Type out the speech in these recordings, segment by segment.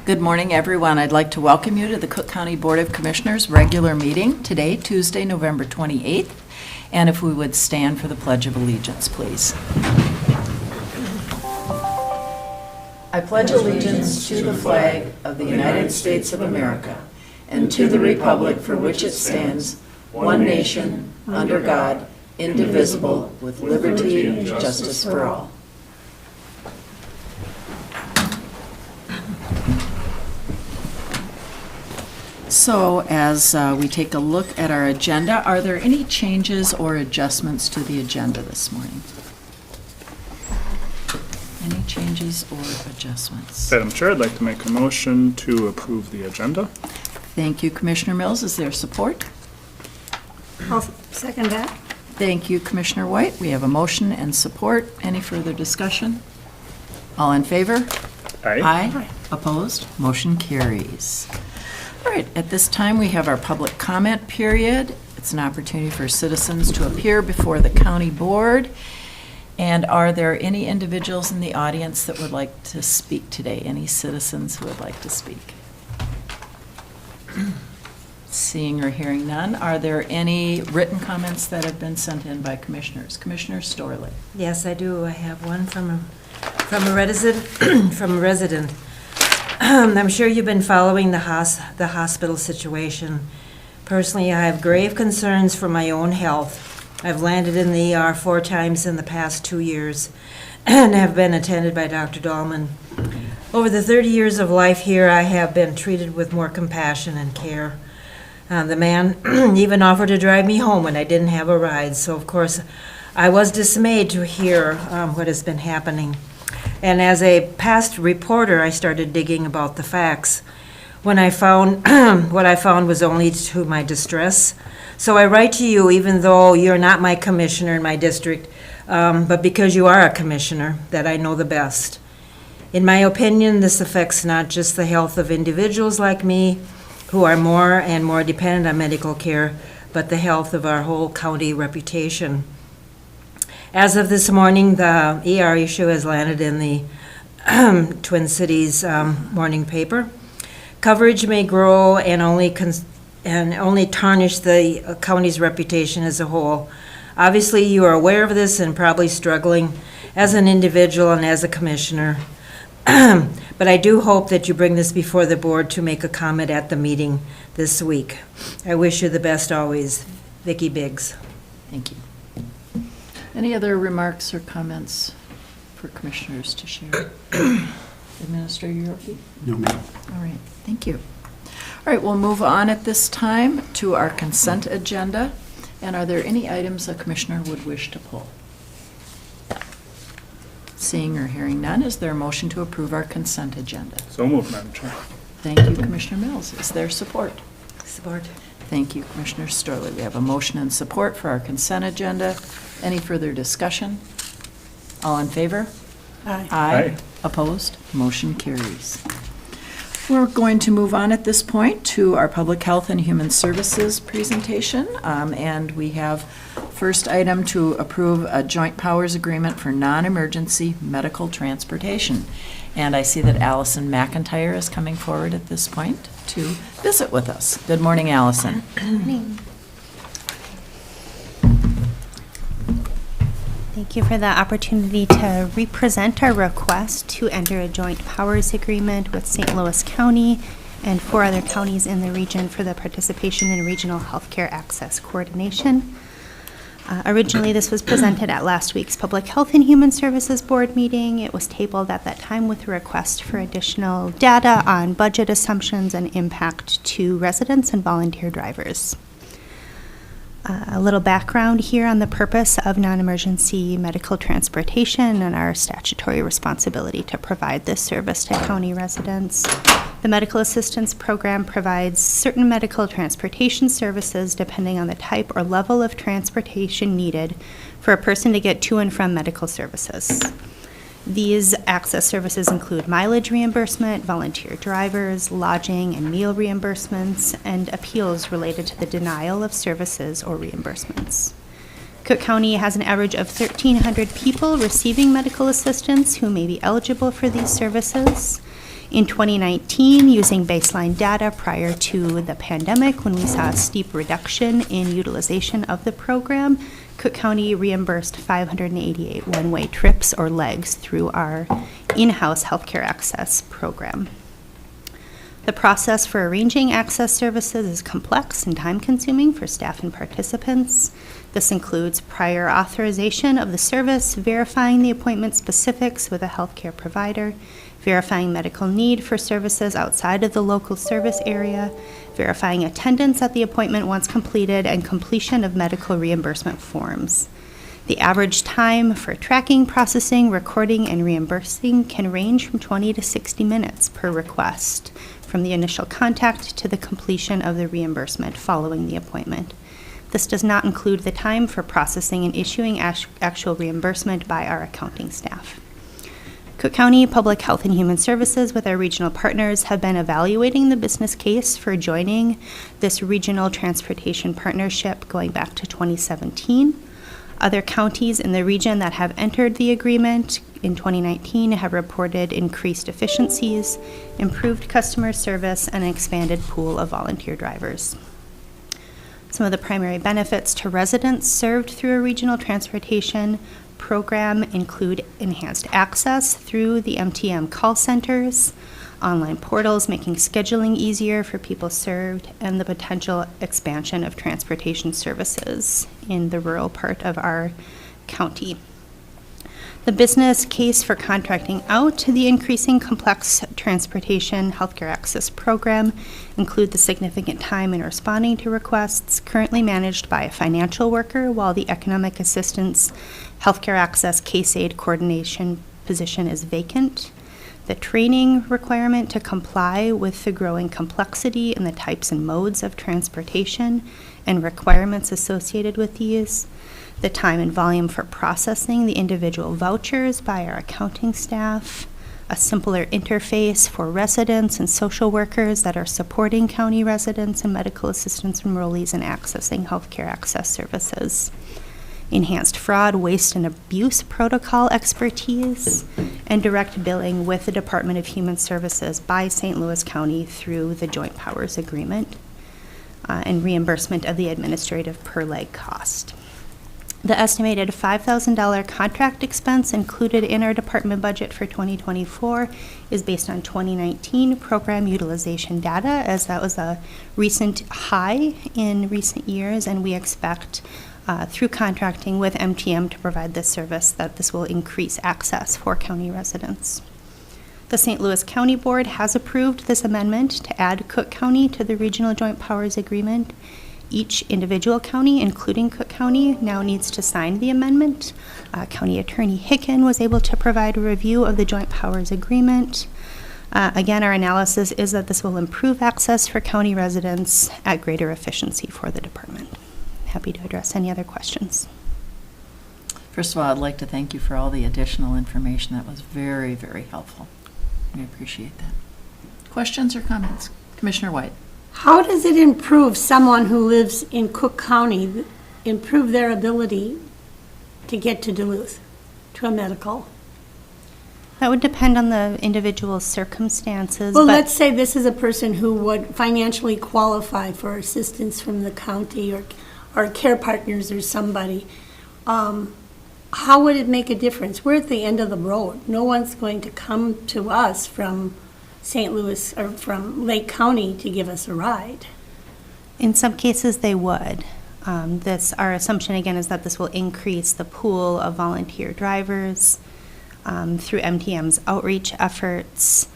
Good morning, everyone. I'd like to welcome you to the Cook County Board of Commissioners regular meeting today, Tuesday, November 28th. And if we would stand for the Pledge of Allegiance, please. I pledge allegiance to the flag of the United States of America and to the republic for which it stands, one nation, under God, indivisible, with liberty and justice for all. So as we take a look at our agenda, are there any changes or adjustments to the agenda this morning? Any changes or adjustments? Madam Chair, I'd like to make a motion to approve the agenda. Thank you, Commissioner Mills. Is there support? I'll second that. Thank you, Commissioner White. We have a motion and support. Any further discussion? All in favor? Aye. Aye. Opposed? Motion carries. All right, at this time, we have our public comment period. It's an opportunity for citizens to appear before the county board. And are there any individuals in the audience that would like to speak today? Any citizens who would like to speak? Seeing or hearing none, are there any written comments that have been sent in by commissioners? Commissioner Storley. Yes, I do. I have one from a resident. I'm sure you've been following the hospital situation. Personally, I have grave concerns for my own health. I've landed in the ER 4 times in the past 2 years and have been attended by Dr. Dahlman. Over the 30 years of life here, I have been treated with more compassion and care. The man even offered to drive me home when I didn't have a ride, so of course I was dismayed to hear what has been happening. And as a past reporter, I started digging about the facts. When I found what I found was only to my distress. So I write to you, even though you're not my commissioner in my district, but because you are a commissioner, that I know the best. In my opinion, this affects not just the health of individuals like me, who are more and more dependent on medical care, but the health of our whole county reputation. As of this morning, the ER issue has landed in the Twin Cities morning paper. Coverage may grow and only tarnish the county's reputation as a whole. Obviously, you are aware of this and probably struggling as an individual and as a commissioner. But I do hope that you bring this before the board to make a comment at the meeting this week. I wish you the best always. Vicki Biggs. Thank you. Any other remarks or comments for commissioners to share? Administrator Yorkie? No, ma'am. All right, thank you. All right, we'll move on at this time to our consent agenda. And are there any items a commissioner would wish to pull? Seeing or hearing none, is there a motion to approve our consent agenda? So moved, Madam Chair. Thank you, Commissioner Mills. Is there support? Support. Thank you, Commissioner Storley. We have a motion and support for our consent agenda. Any further discussion? All in favor? Aye. Aye. Opposed? Motion carries. We're going to move on at this point to our Public Health and Human Services presentation. And we have first item to approve a joint powers agreement for non-emergency medical transportation. And I see that Allison McIntyre is coming forward at this point to visit with us. Good morning, Allison. Good morning. Thank you for the opportunity to represent our request to enter a joint powers agreement with St. Louis County and 4 other counties in the region for the participation in regional healthcare access coordination. Originally, this was presented at last week's Public Health and Human Services Board meeting. It was tabled at that time with a request for additional data on budget assumptions and impact to residents and volunteer drivers. A little background here on the purpose of non-emergency medical transportation and our statutory responsibility to provide this service to county residents. The Medical Assistance Program provides certain medical transportation services depending on the type or level of transportation needed for a person to get to and from medical services. These access services include mileage reimbursement, volunteer drivers, lodging and meal reimbursements, and appeals related to the denial of services or reimbursements. Cook County has an average of 1,300 people receiving medical assistance who may be eligible for these services. In 2019, using baseline data prior to the pandemic, when we saw a steep reduction in utilization of the program, Cook County reimbursed 588 one-way trips or legs through our in-house healthcare access program. The process for arranging access services is complex and time-consuming for staff and participants. This includes prior authorization of the service, verifying the appointment specifics with a healthcare provider, verifying medical need for services outside of the local service area, verifying attendance at the appointment once completed, and completion of medical reimbursement forms. The average time for tracking, processing, recording, and reimbursing can range from 20 to 60 minutes per request, from the initial contact to the completion of the reimbursement following the appointment. This does not include the time for processing and issuing actual reimbursement by our accounting staff. Cook County Public Health and Human Services, with our regional partners, have been evaluating the business case for joining this regional transportation partnership going back to 2017. Other counties in the region that have entered the agreement in 2019 have reported increased efficiencies, improved customer service, and an expanded pool of volunteer drivers. Some of the primary benefits to residents served through a regional transportation program include enhanced access through the MTM call centers, online portals making scheduling easier for people served, and the potential expansion of transportation services in the rural part of our county. The business case for contracting out the increasing complex transportation healthcare access program include the significant time in responding to requests currently managed by a financial worker, while the economic assistance healthcare access case aid coordination position is vacant. The training requirement to comply with the growing complexity in the types and modes of transportation and requirements associated with these, the time and volume for processing the individual vouchers by our accounting staff, a simpler interface for residents and social workers that are supporting county residents and medical assistance enrollees in accessing healthcare access services, enhanced fraud, waste, and abuse protocol expertise, and direct billing with the Department of Human Services by St. Louis County through the Joint Powers Agreement, and reimbursement of the administrative per leg cost. The estimated $5,000 contract expense included in our department budget for 2024 is based on 2019 program utilization data, as that was a recent high in recent years, and we expect through contracting with MTM to provide this service that this will increase access for county residents. The St. Louis County Board has approved this amendment to add Cook County to the Regional Joint Powers Agreement. Each individual county, including Cook County, now needs to sign the amendment. County Attorney Hicken was able to provide a review of the Joint Powers Agreement. Again, our analysis is that this will improve access for county residents at greater efficiency for the department. Happy to address any other questions. First of all, I'd like to thank you for all the additional information. That was very, very helpful. We appreciate that. Questions or comments? Commissioner White. How does it improve someone who lives in Cook County, improve their ability to get to Duluth, to a medical? That would depend on the individual's circumstances. Well, but let's say this is a person who would financially qualify for assistance from the county or care partners or somebody. How would it make a difference? We're at the end of the road. No one's going to come to us from St. Louis or from Lake County to give us a ride. In some cases, they would. Our assumption, again, is that this will increase the pool of volunteer drivers through MTM's outreach efforts.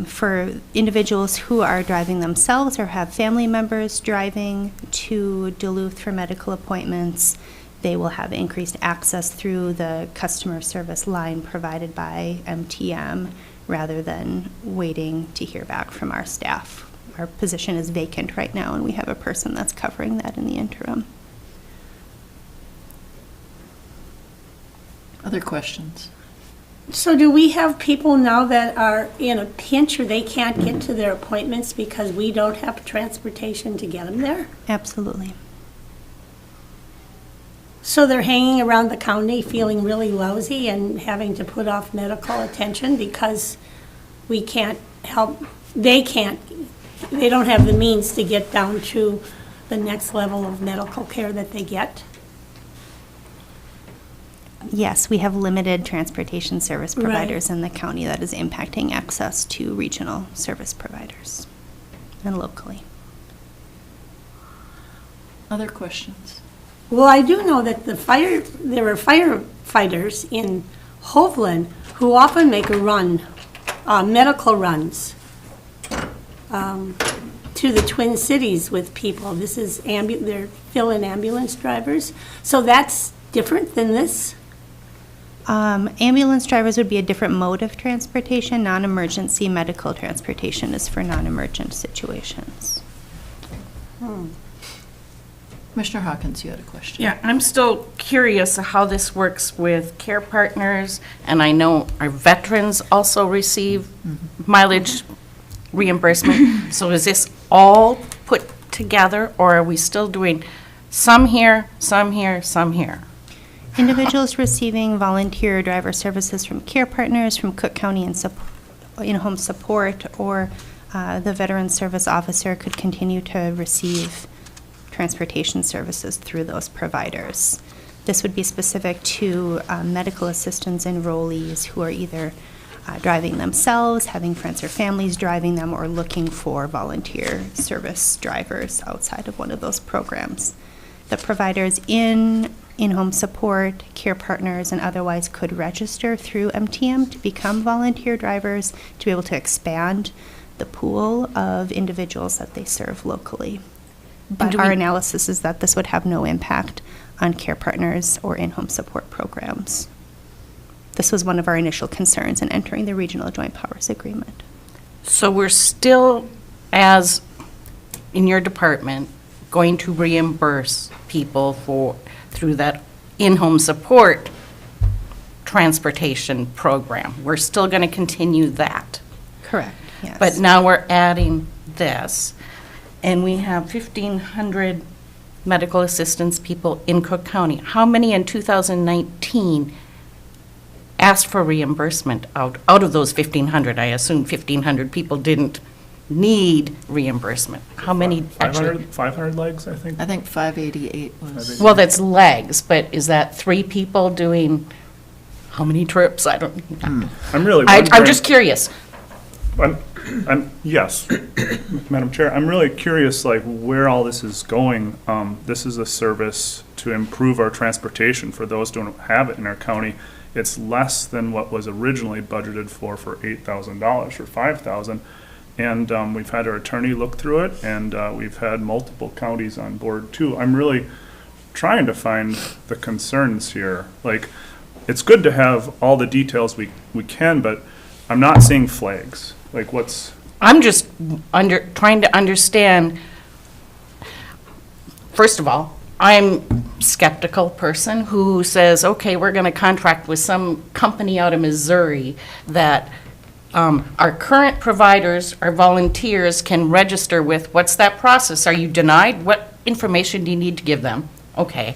For individuals who are driving themselves or have family members driving to Duluth for medical appointments, they will have increased access through the customer service line provided by MTM rather than waiting to hear back from our staff. Our position is vacant right now, and we have a person that's covering that in the interim. Other questions? So do we have people now that are in a pinch or they can't get to their appointments because we don't have transportation to get them there? Absolutely. So they're hanging around the county feeling really lousy and having to put off medical attention because we can't help, they don't have the means to get down to the next level of medical care that they get? Yes, we have limited transportation service Right. providers in the county that is impacting access to regional service providers and locally. Other questions? Well, I do know that there are firefighters in Hovland who often make a run, medical runs, to the Twin Cities with people. This is they're fill-in ambulance drivers. So that's different than this? Ambulance drivers would be a different mode of transportation. Non-emergency medical transportation is for non-emergent situations. Commissioner Hawkins, you had a question. Yeah, I'm still curious how this works with care partners, and I know our veterans also receive mileage reimbursement. So is this all put together, or are we still doing some here, some here, some here? Individuals receiving volunteer driver services from care partners, from Cook County and in-home support, or the veteran service officer could continue to receive transportation services through those providers. This would be specific to medical assistance enrollees who are either driving themselves, having friends or families driving them, or looking for volunteer service drivers outside of one of those programs. The providers in-home support, care partners, and otherwise could register through MTM to become volunteer drivers to be able to expand the pool of individuals that they serve locally. But our analysis is that this would have no impact on care partners or in-home support programs. This was one of our initial concerns in entering the Regional Joint Powers Agreement. So we're still, as in your department, going to reimburse people through that in-home support transportation program. We're still going to continue that. Correct, yes. But now we're adding this, and we have 1,500 medical assistance people in Cook County. How many in 2019 asked for reimbursement out of those 1,500? I assume 1,500 people didn't need reimbursement. How many actually? 500 legs, I think. I think 588 was. Well, that's legs, but is that 3 people doing how many trips? I don't. I'm really I'm wondering. just curious. Yes, Madam Chair, I'm really curious, like, where all this is going. This is a service to improve our transportation for those who don't have it in our county. It's less than what was originally budgeted for $8,000 or $5,000. And we've had our attorney look through it, and we've had multiple counties on board too. I'm really trying to find the concerns here. Like, it's good to have all the details we can, but I'm not seeing flags. Like, what's... I'm just trying to understand. First of all, I'm a skeptical person who says, okay, we're going to contract with some company out of Missouri that our current providers, our volunteers can register with. What's that process? Are you denied? What information do you need to give them? Okay.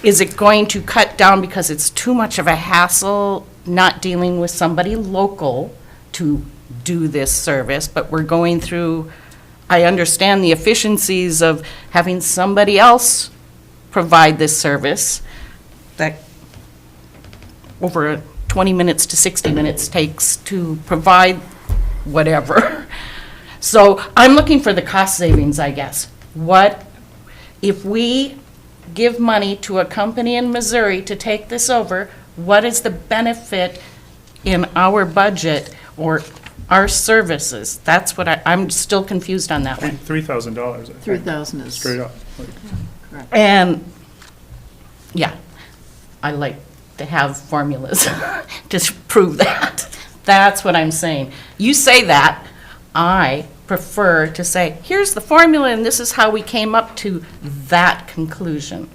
Is it going to cut down because it's too much of a hassle not dealing with somebody local to do this service, but we're going through, I understand the efficiencies of having somebody else provide this service that over 20 minutes to 60 minutes takes to provide whatever. So I'm looking for the cost savings, I guess. What, if we give money to a company in Missouri to take this over, what is the benefit in our budget or our services? That's what I'm still confused on that one. $3,000, I think. 3,000 is. Straight up. Like, And, yeah, I like to have formulas to prove that. That's what I'm saying. You say that, I prefer to say, here's the formula and this is how we came up to that conclusion,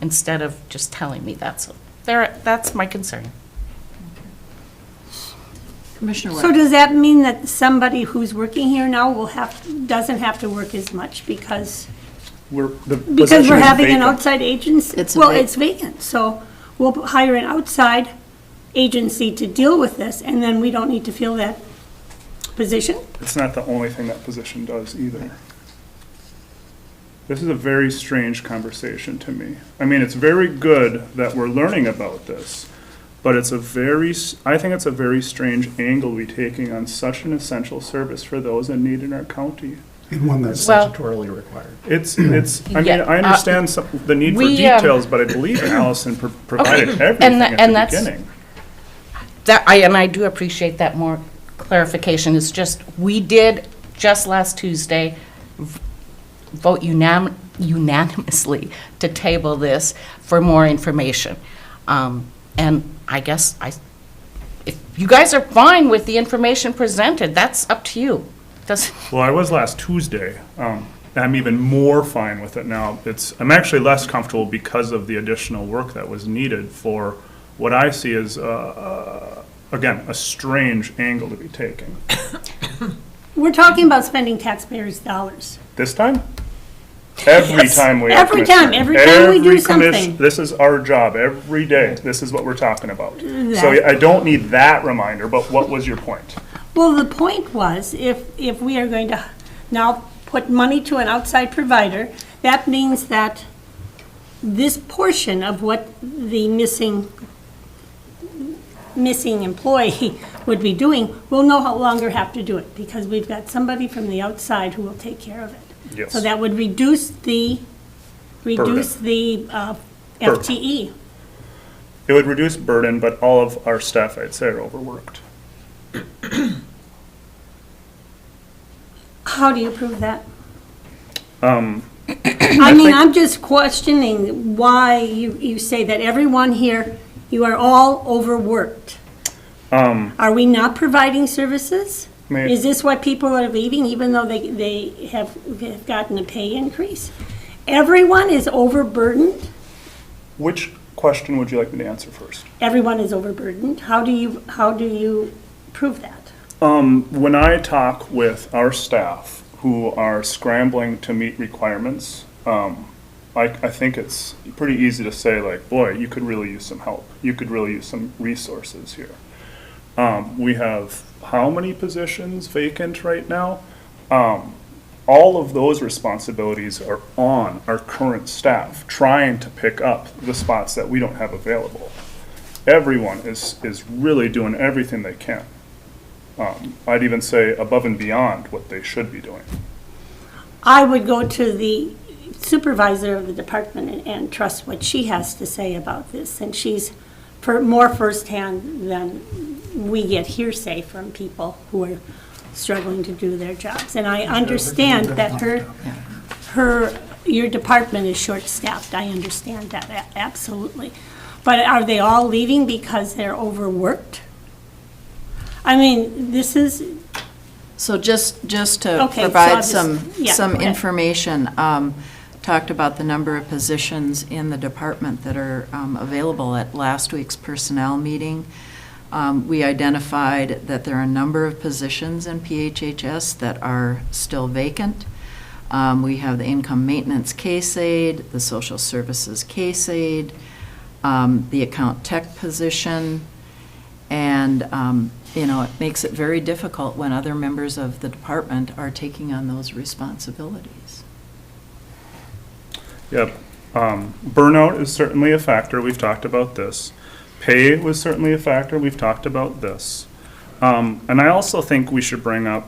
instead of just telling me that's my concern. Commissioner So Webb. does that mean that somebody who's working here now doesn't have to work as much because the we're position is having an vacant. outside agency? It's a Well, vac- it's vacant, so we'll hire an outside agency to deal with this, and then we don't need to fill that position? It's not the only thing that position does either. This is a very strange conversation to me. I mean, it's very good that we're learning about this, but I think it's a very strange angle we're taking on such an essential service for those in need in our county. And one that's Well- statutorily required. I mean, I understand the need for details, but I believe Allison provided everything at and the that's- beginning. I do appreciate that more clarification. It's just, we did, just last Tuesday, vote unanimously to table this for more information. And I guess if you guys are fine with the information presented, that's up to you. Well, I was last Tuesday. I'm even more fine with it now. I'm actually less comfortable because of the additional work that was needed for what I see as, again, a strange angle to be taking. We're talking about spending taxpayers' dollars. This time? Every time we. Every time we do something. This is our job, every day. This is what we're talking about. So I don't need that reminder, but what was your point? Well, the point was, if we are going to now put money to an outside provider, that means that this portion of what the missing employee would be doing, we'll no longer have to do it, because we've got somebody from the outside who will take care of it. Yes. So that would reduce the FTE. It would reduce burden, but all of our staff, I'd say, are overworked. How do you prove that? I I mean, think- I'm just questioning why you say that everyone here, you are all overworked. Are we not providing services? May- Is this why people are leaving, even though they have gotten a pay increase? Everyone is overburdened? Which question would you like me to answer first? Everyone is overburdened? How do you prove that? When I talk with our staff who are scrambling to meet requirements, I think it's pretty easy to say, like, boy, you could really use some help. You could really use some resources here. We have how many positions vacant right now? All of those responsibilities are on our current staff, trying to pick up the spots that we don't have available. Everyone is really doing everything they can. I'd even say above and beyond what they should be doing. I would go to the supervisor of the department and trust what she has to say about this, and she's more firsthand than we get hearsay from people who are struggling to do their jobs. And I understand that your department is short-staffed. I understand that, absolutely. But are they all leaving because they're overworked? I mean, this is, So just to Okay, so provide I'll just- some yeah, some go ahead. information, talked about the number of positions in the department that are available at last week's personnel meeting. We identified that there are a number of positions in PHHS that are still vacant. We have the income maintenance case aide, the social services case aide, the account tech position, and it makes it very difficult when other members of the department are taking on those responsibilities. Yep. Burnout is certainly a factor. We've talked about this. Pay was certainly a factor. We've talked about this. And I also think we should bring up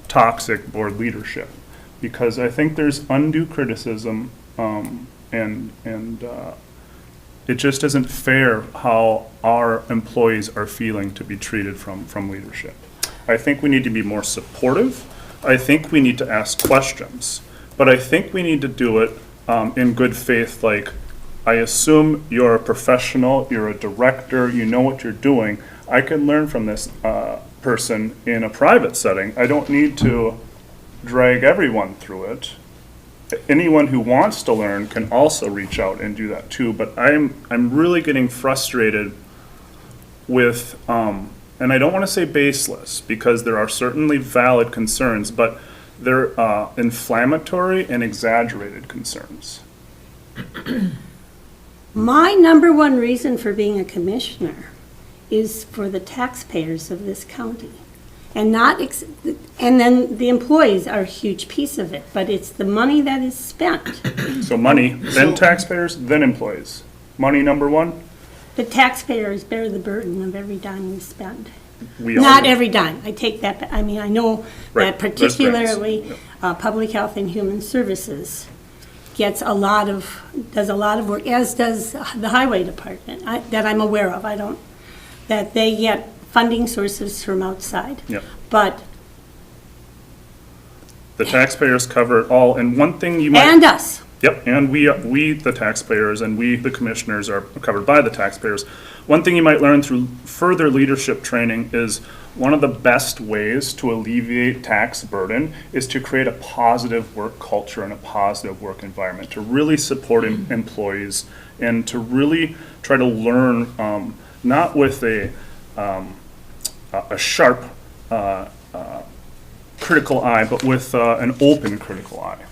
toxic board leadership, because I think there's undue criticism, and it just isn't fair how our employees are feeling to be treated from leadership. I think we need to be more supportive. I think we need to ask questions, but I think we need to do it in good faith. Like, I assume you're a professional, you're a director, you know what you're doing. I can learn from this person in a private setting. I don't need to drag everyone through it. Anyone who wants to learn can also reach out and do that too, but I'm really getting frustrated with, and I don't want to say baseless, because there are certainly valid concerns, but they're inflammatory and exaggerated concerns. my number one reason for being a commissioner is for the taxpayers of this county. And not, and then the employees are a huge piece of it, but it's the money that is spent. So money, then taxpayers, then employees. Money number one, The taxpayers bear the burden of every dime we spend. we all. Not every dime, I take that, I mean, I know Right, that there's grants, particularly, yep. Public Health and Human Services does a lot of work, as does the Highway Department, that I'm aware of, that they get funding sources from outside. Yep. But, The taxpayers cover it all, and one thing you might. and us, Yep, and we, the taxpayers, and we, the commissioners, are covered by the taxpayers. One thing you might learn through further leadership training is one of the best ways to alleviate tax burden is to create a positive work culture and a positive work environment, to really support employees, and to really try to learn, not with a sharp critical eye, but with an open critical eye.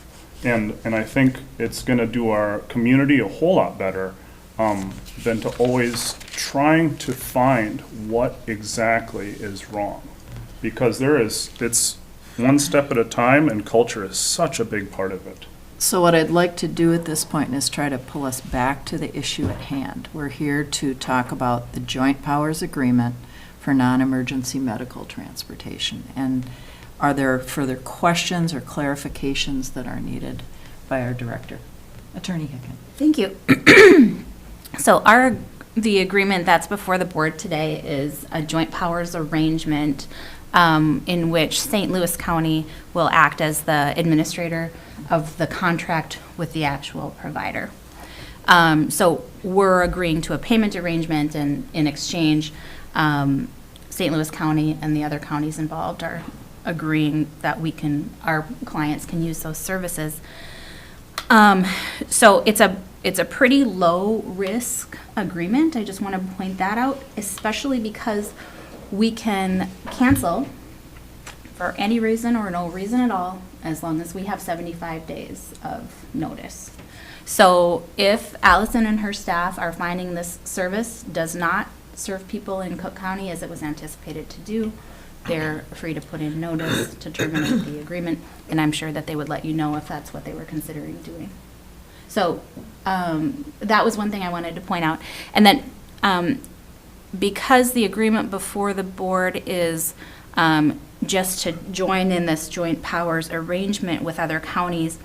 And I think it's going to do our community a whole lot better than to always trying to find what exactly is wrong. Because it's one step at a time, and culture is such a big part of it. So what I'd like to do at this point is try to pull us back to the issue at hand. We're here to talk about the Joint Powers Agreement for non-emergency medical transportation. And are there further questions or clarifications that are needed by our director? Attorney Hicken. Thank you. So the agreement that's before the board today is a joint powers arrangement in which St. Louis County will act as the administrator of the contract with the actual provider. So we're agreeing to a payment arrangement, and in exchange, St. Louis County and the other counties involved are agreeing that our clients can use those services. So it's a pretty low risk agreement. I just want to point that out, especially because we can cancel for any reason or no reason at all, as long as we have 75 days of notice. So if Allison and her staff are finding this service does not serve people in Cook County as it was anticipated to do, they're free to put in notice to terminate the agreement, and I'm sure that they would let you know if that's what they were considering doing. So that was one thing I wanted to point out. And then because the agreement before the board is just to join in this joint powers arrangement with other counties,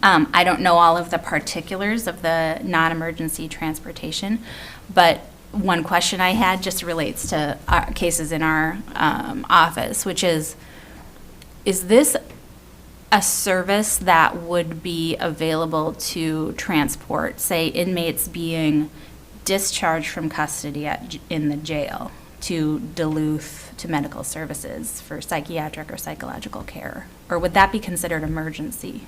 I don't know all of the particulars of the non-emergency transportation, but one question I had just relates to cases in our office, which is this a service that would be available to transport, say, inmates being discharged from custody in the jail to Duluth to medical services for psychiatric or psychological care? Or would that be considered emergency?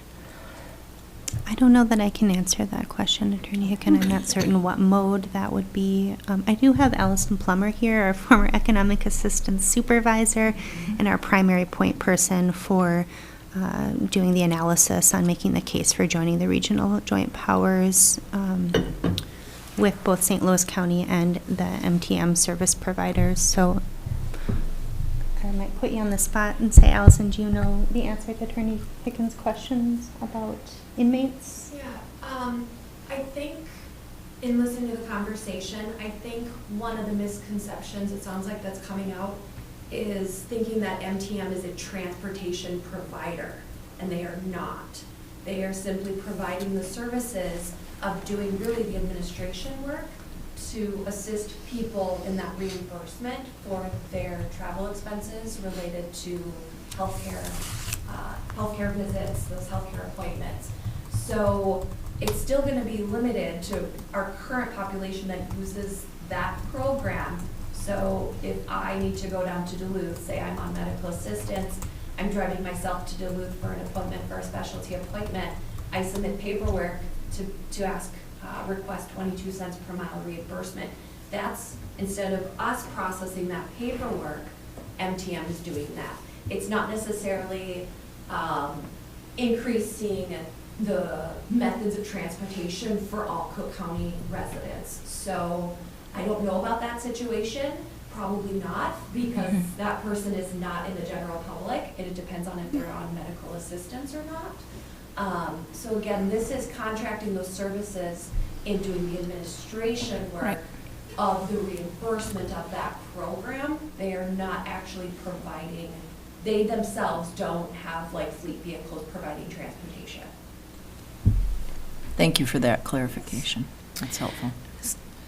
I don't know that I can answer that question, Attorney Hicken. I'm not certain what mode that would be. I do have Allison Plummer here, our former economic assistant supervisor, and our primary point person for doing the analysis on making the case for joining the regional joint powers with both St. Louis County and the MTM service providers. So I might put you on the spot and say, Allison, do you know the answer to Attorney Hicken's questions about inmates? Yeah, I think in listening to the conversation, I think one of the misconceptions, it sounds like that's coming out, is thinking that MTM is a transportation provider, and they are not. They are simply providing the services of doing really the administration work to assist people in that reimbursement for their travel expenses related to healthcare visits, those healthcare appointments. So it's still going to be limited to our current population that uses that program. So if I need to go down to Duluth, say I'm on medical assistance, I'm driving myself to Duluth for an appointment, for a specialty appointment, I submit paperwork to ask, request 22 cents per mile reimbursement. That's, instead of us processing that paperwork, MTM is doing that. It's not necessarily increasing the methods of transportation for all Cook County residents. So I don't know about that situation, Probably not, because that person is not in the general public. It depends on if they're on medical assistance or not. So again, this is contracting those services and doing the administration work Right. of the reimbursement of that program. They are not actually providing, they themselves don't have like fleet vehicles providing transportation. Thank you for that clarification. That's helpful.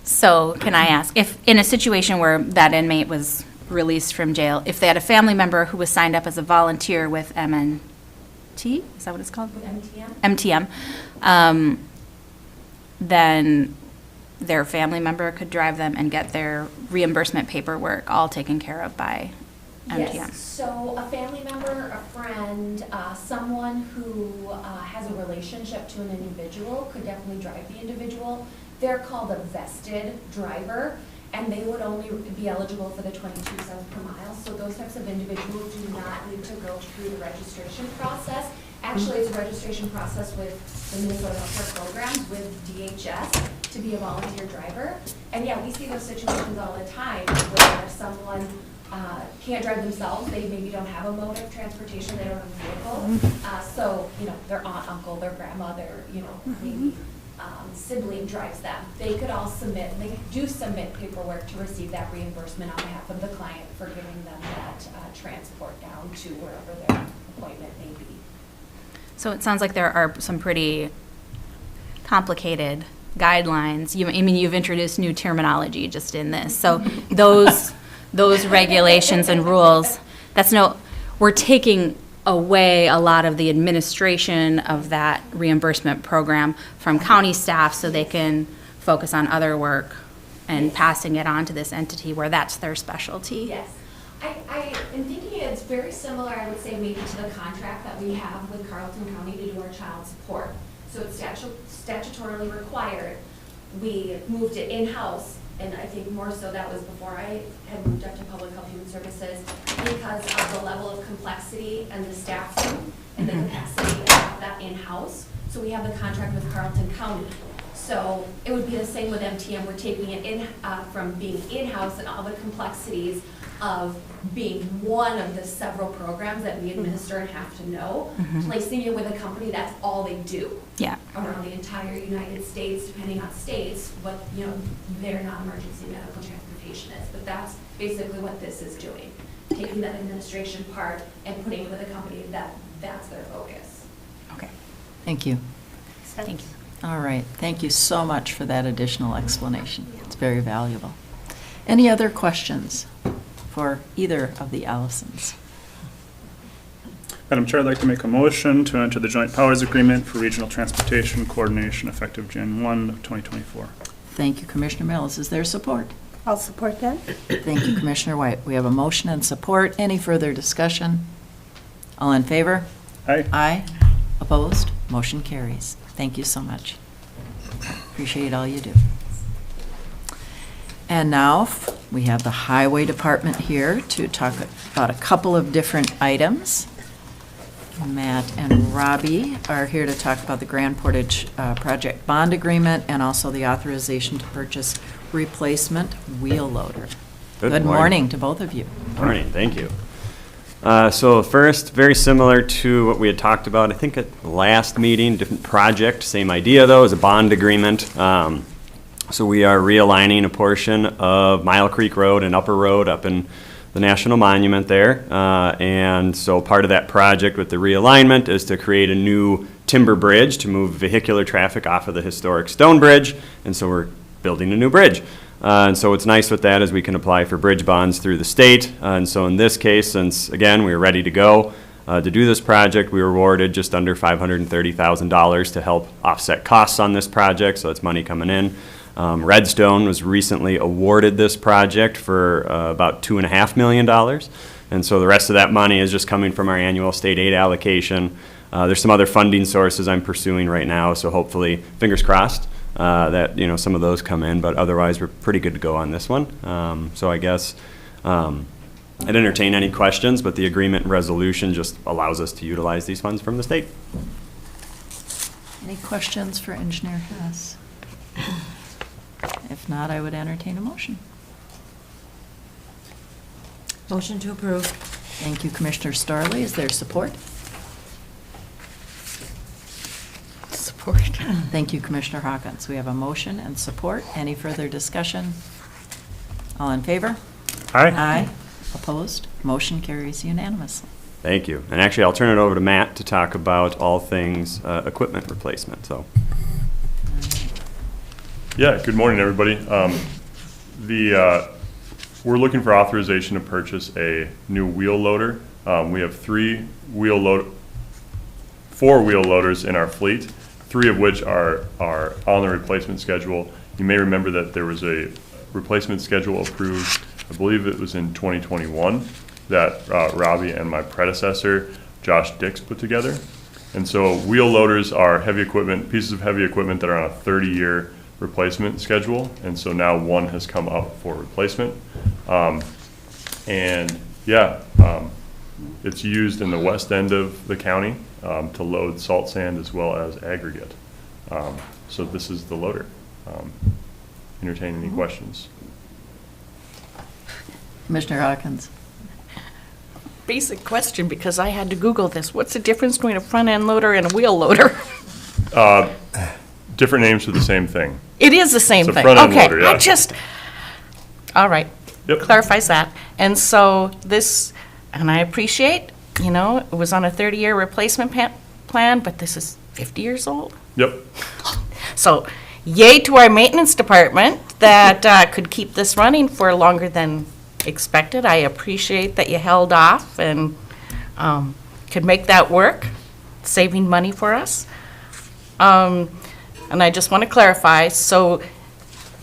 So can I ask, if in a situation where that inmate was released from jail, if they had a family member who was signed up as a volunteer with MNT, is that what it's called? With MTM? MTM, then their family member could drive them and get their reimbursement paperwork all taken care of by MTM. Yes, so a family member, a friend, someone who has a relationship to an individual could definitely drive the individual. They're called a vested driver, and they would only be eligible for the 22 cents per mile. So those types of individuals do not need to go through the registration process. Actually, it's a registration process with the Minnesota Healthcare Programs with DHS to be a volunteer driver. And yeah, we see those situations all the time where someone can't drive themselves, they maybe don't have a mode of transportation, they don't have a vehicle. So, you know, their aunt, uncle, their grandma, their, you know, maybe sibling drives them. They could all submit, they do submit paperwork to receive that reimbursement on behalf of the client for giving them that transport down to wherever their appointment may be. So it sounds like there are some pretty complicated guidelines. You've introduced new terminology just in this. So those regulations and rules, we're taking away a lot of the administration of that reimbursement program from county staff so they can focus on other work and passing it on to this entity where that's their specialty. Yes. I am thinking it's very similar, I would say, maybe to the contract that we have with Carleton County to do our child support. So it's statutorily required. We moved it in-house, and I think more so that was before I had moved up to Public Health Human Services because of the level of complexity and the staffing and the capacity of that in-house. So we have the contract with Carleton County. So it would be the same with MTM. We're taking it in from being in-house and all the complexities of being one of the several programs that we administer and have to know, placing it with a company that's all they do. Yeah. Around the entire United States, depending on states, what, you know, their non-emergency medical transportation is. But that's basically what this is doing, taking that administration part and putting it with a company that's their focus. Okay. Thank you. Thank you. All right, thank you so much for that additional explanation. It's very valuable. Any other questions for either of the Allisons? Madam Chair, I'd like to make a motion to enter the joint powers agreement for regional transportation coordination effective Jan. 1 of 2024. Thank you, Commissioner Mills. Is there support? I'll support that. Thank you, Commissioner White. We have a motion and support. Any further discussion? All in favor? Aye. Aye. Opposed? Motion carries. Thank you so much. Appreciate all you do. And now we have the Highway Department here to talk about a couple of different items. Matt and Robbie are here to talk about the Grand Portage project bond agreement and also the authorization to purchase replacement wheel loader. Good morning to both of you. Morning, thank you. So first, very similar to what we had talked about, I think at the last meeting, different project, same idea though, as a bond agreement. So we are realigning a portion of Mile Creek Road and Upper Road up in the National Monument there. And so part of that project with the realignment is to create a new timber bridge to move vehicular traffic off of the historic stone bridge. And so we're building a new bridge. And so what's nice with that is we can apply for bridge bonds through the state. And so in this case, since again, we were ready to go to do this project, we were awarded just under $530,000 to help offset costs on this project. So it's money coming in. Redstone was recently awarded this project for about $2.5 million. And so the rest of that money is just coming from our annual state aid allocation. There's some other funding sources I'm pursuing right now. So hopefully, fingers crossed, that some of those come in, but otherwise we're pretty good to go on this one. So I guess I'd entertain any questions, but the agreement and resolution just allows us to utilize these funds from the state. Any questions for Engineer Hess? If not, I would entertain a motion. Motion to approve. Thank you, Commissioner Starley. Is there support? Support. Thank you, Commissioner Hawkins. We have a motion and support. Any further discussion? All in favor? Aye. Aye. Opposed? Motion carries unanimously. Thank you. And actually, I'll turn it over to Matt to talk about all things equipment replacement, so. Yeah, good morning, everybody. We're looking for authorization to purchase a new wheel loader. We have four wheel loaders in our fleet, 3 of which are on the replacement schedule. You may remember that there was a replacement schedule approved, I believe it was in 2021, that Robbie and my predecessor, Josh Dix, put together. And so wheel loaders are heavy equipment, pieces of heavy equipment that are on a 30-year replacement schedule. And so now one has come up for replacement. It's used in the west end of the county to load salt sand as well as aggregate. So this is the loader. Entertain any questions? Commissioner Hawkins. Basic question, because I had to Google this. What's the difference between a front-end loader and a wheel loader? Different names for the same thing. It is the same It's a thing. front-end Okay, loader, yeah. all right. Yep. Clarifies that. And so this, and I appreciate, it was on a 30-year replacement plan, but this is 50 years old. Yep. So yay to our maintenance department that could keep this running for longer than expected. I appreciate that you held off and could make that work, saving money for us. And I just want to clarify, so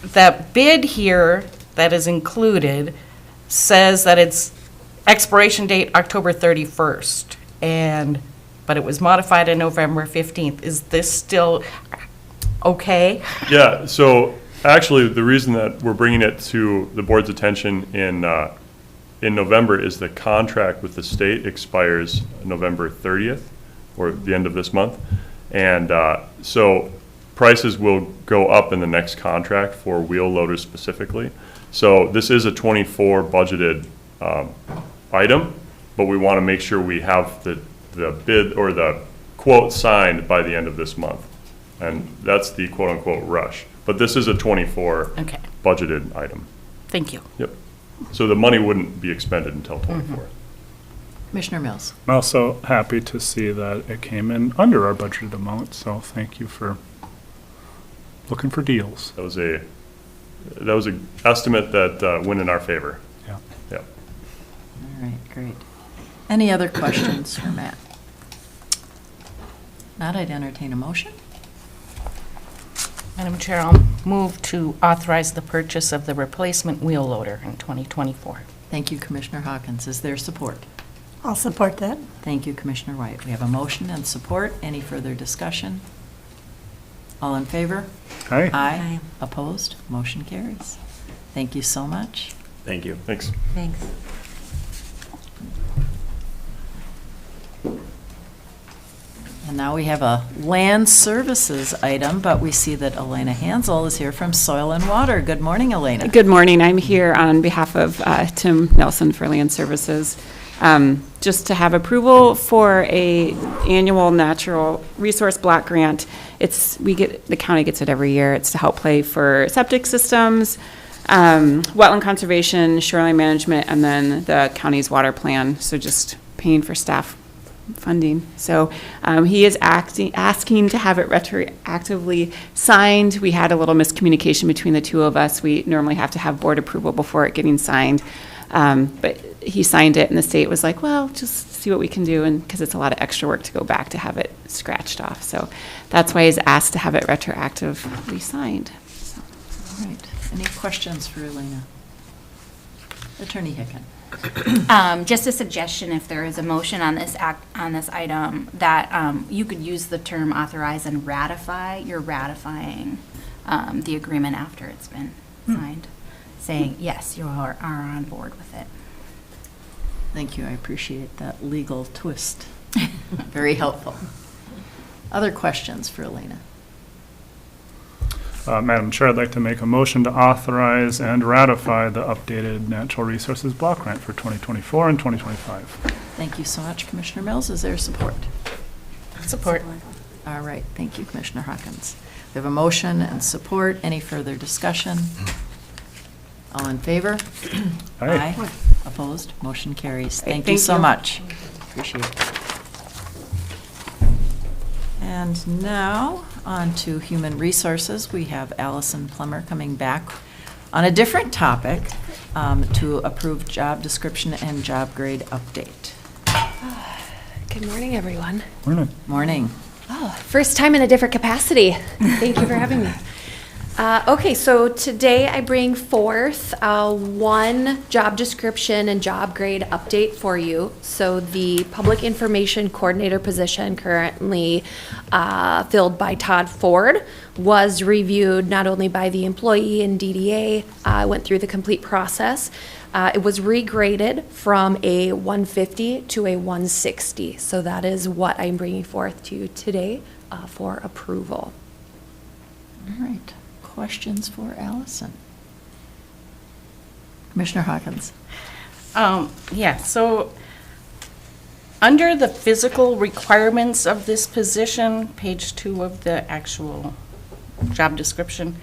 that bid here that is included says that it's expiration date October 31st, but it was modified on November 15th. Is this still okay? Yeah, so actually, the reason that we're bringing it to the board's attention in November is the contract with the state expires November 30th, or the end of this month. And so prices will go up in the next contract for wheel loaders specifically. So this is a 24 budgeted item, but we want to make sure we have the bid or the quote signed by the end of this month. And that's the quote-unquote rush. But this is a 24 Okay. budgeted item. Thank you. Yep. So the money wouldn't be expended until 24. Commissioner Mills. I'm also happy to see that it came in under our budgeted amount, so thank you for looking for deals. That was a estimate that went in our favor. Yeah. Yep. All right, great. Any other questions for Matt? Not, I'd entertain a motion. Madam Chair, I'll move to authorize the purchase of the replacement wheel loader in 2024. Thank you, Commissioner Hawkins. Is there support? I'll support that. Thank you, Commissioner White. We have a motion and support. Any further discussion? All in favor? Aye. Aye. Opposed? Motion carries. Thank you so much. Thank you. Thanks. Thanks. And now we have a land services item, but we see that Elena Hansel is here from Soil and Water. Good morning, Elena. Good morning. I'm here on behalf of Tim Nelson for Land Services. Just to have approval for a annual natural resource block grant. The county gets it every year. It's to help pay for septic systems, wetland conservation, shoreline management, and then the county's water plan. So just paying for staff funding. So he is asking to have it retroactively signed. We had a little miscommunication between the two of us. We normally have to have board approval before it getting signed. But he signed it and the state was like, well, just see what we can do, and because it's a lot of extra work to go back to have it scratched off. So that's why he's asked to have it retroactively signed. So. All right. Any questions for Elena? Attorney Hicken. Just a suggestion, if there is a motion on this item, that you could use the term authorize and ratify. You're ratifying the agreement after it's been signed, saying, yes, you are on board with it. Thank you. I appreciate that legal twist. Very helpful. Other questions for Elena? Madam Chair, I'd like to make a motion to authorize and ratify the updated Natural Resources Block Grant for 2024 and 2025. Thank you so much, Commissioner Mills. Is there support? Support. All right, thank you, Commissioner Hawkins. We have a motion and support. Any further discussion? All in favor? Aye. Opposed? Motion carries. Great, Thank you thank so you. much. Appreciate it. And now, on to Human Resources. We have Allison Plummer coming back on a different topic to approve job description and job grade update. Good morning, everyone. Morning. Morning. Oh, first time in a different capacity. Thank you for having me. Okay, so today I bring forth one job description and job grade update for you. So the Public Information Coordinator position currently filled by Todd Ford was reviewed not only by the employee and DDA, went through the complete process. It was regraded from a 150 to a 160. So that is what I'm bringing forth to you today for approval. All right. Questions for Allison? Commissioner Hawkins. Yeah, so under the physical requirements of this position, page 2 of the actual job description,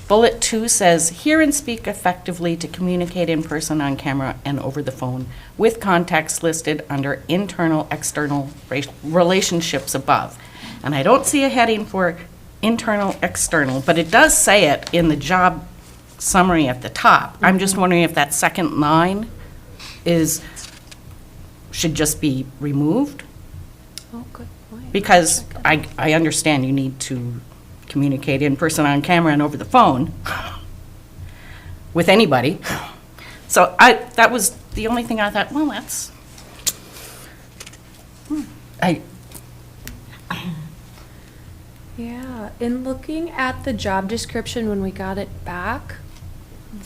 bullet 2 says, hear and speak effectively to communicate in person, on camera, and over the phone with contacts listed under internal, external relationships above. And I don't see a heading for internal, external, but it does say it in the job summary at the top. I'm just wondering if that second line should just be removed? Oh, good point. Because I understand you need to communicate in person, on camera, and over the phone with anybody. So that was the only thing I thought, well, that's, Yeah, in looking at the job description when we got it back,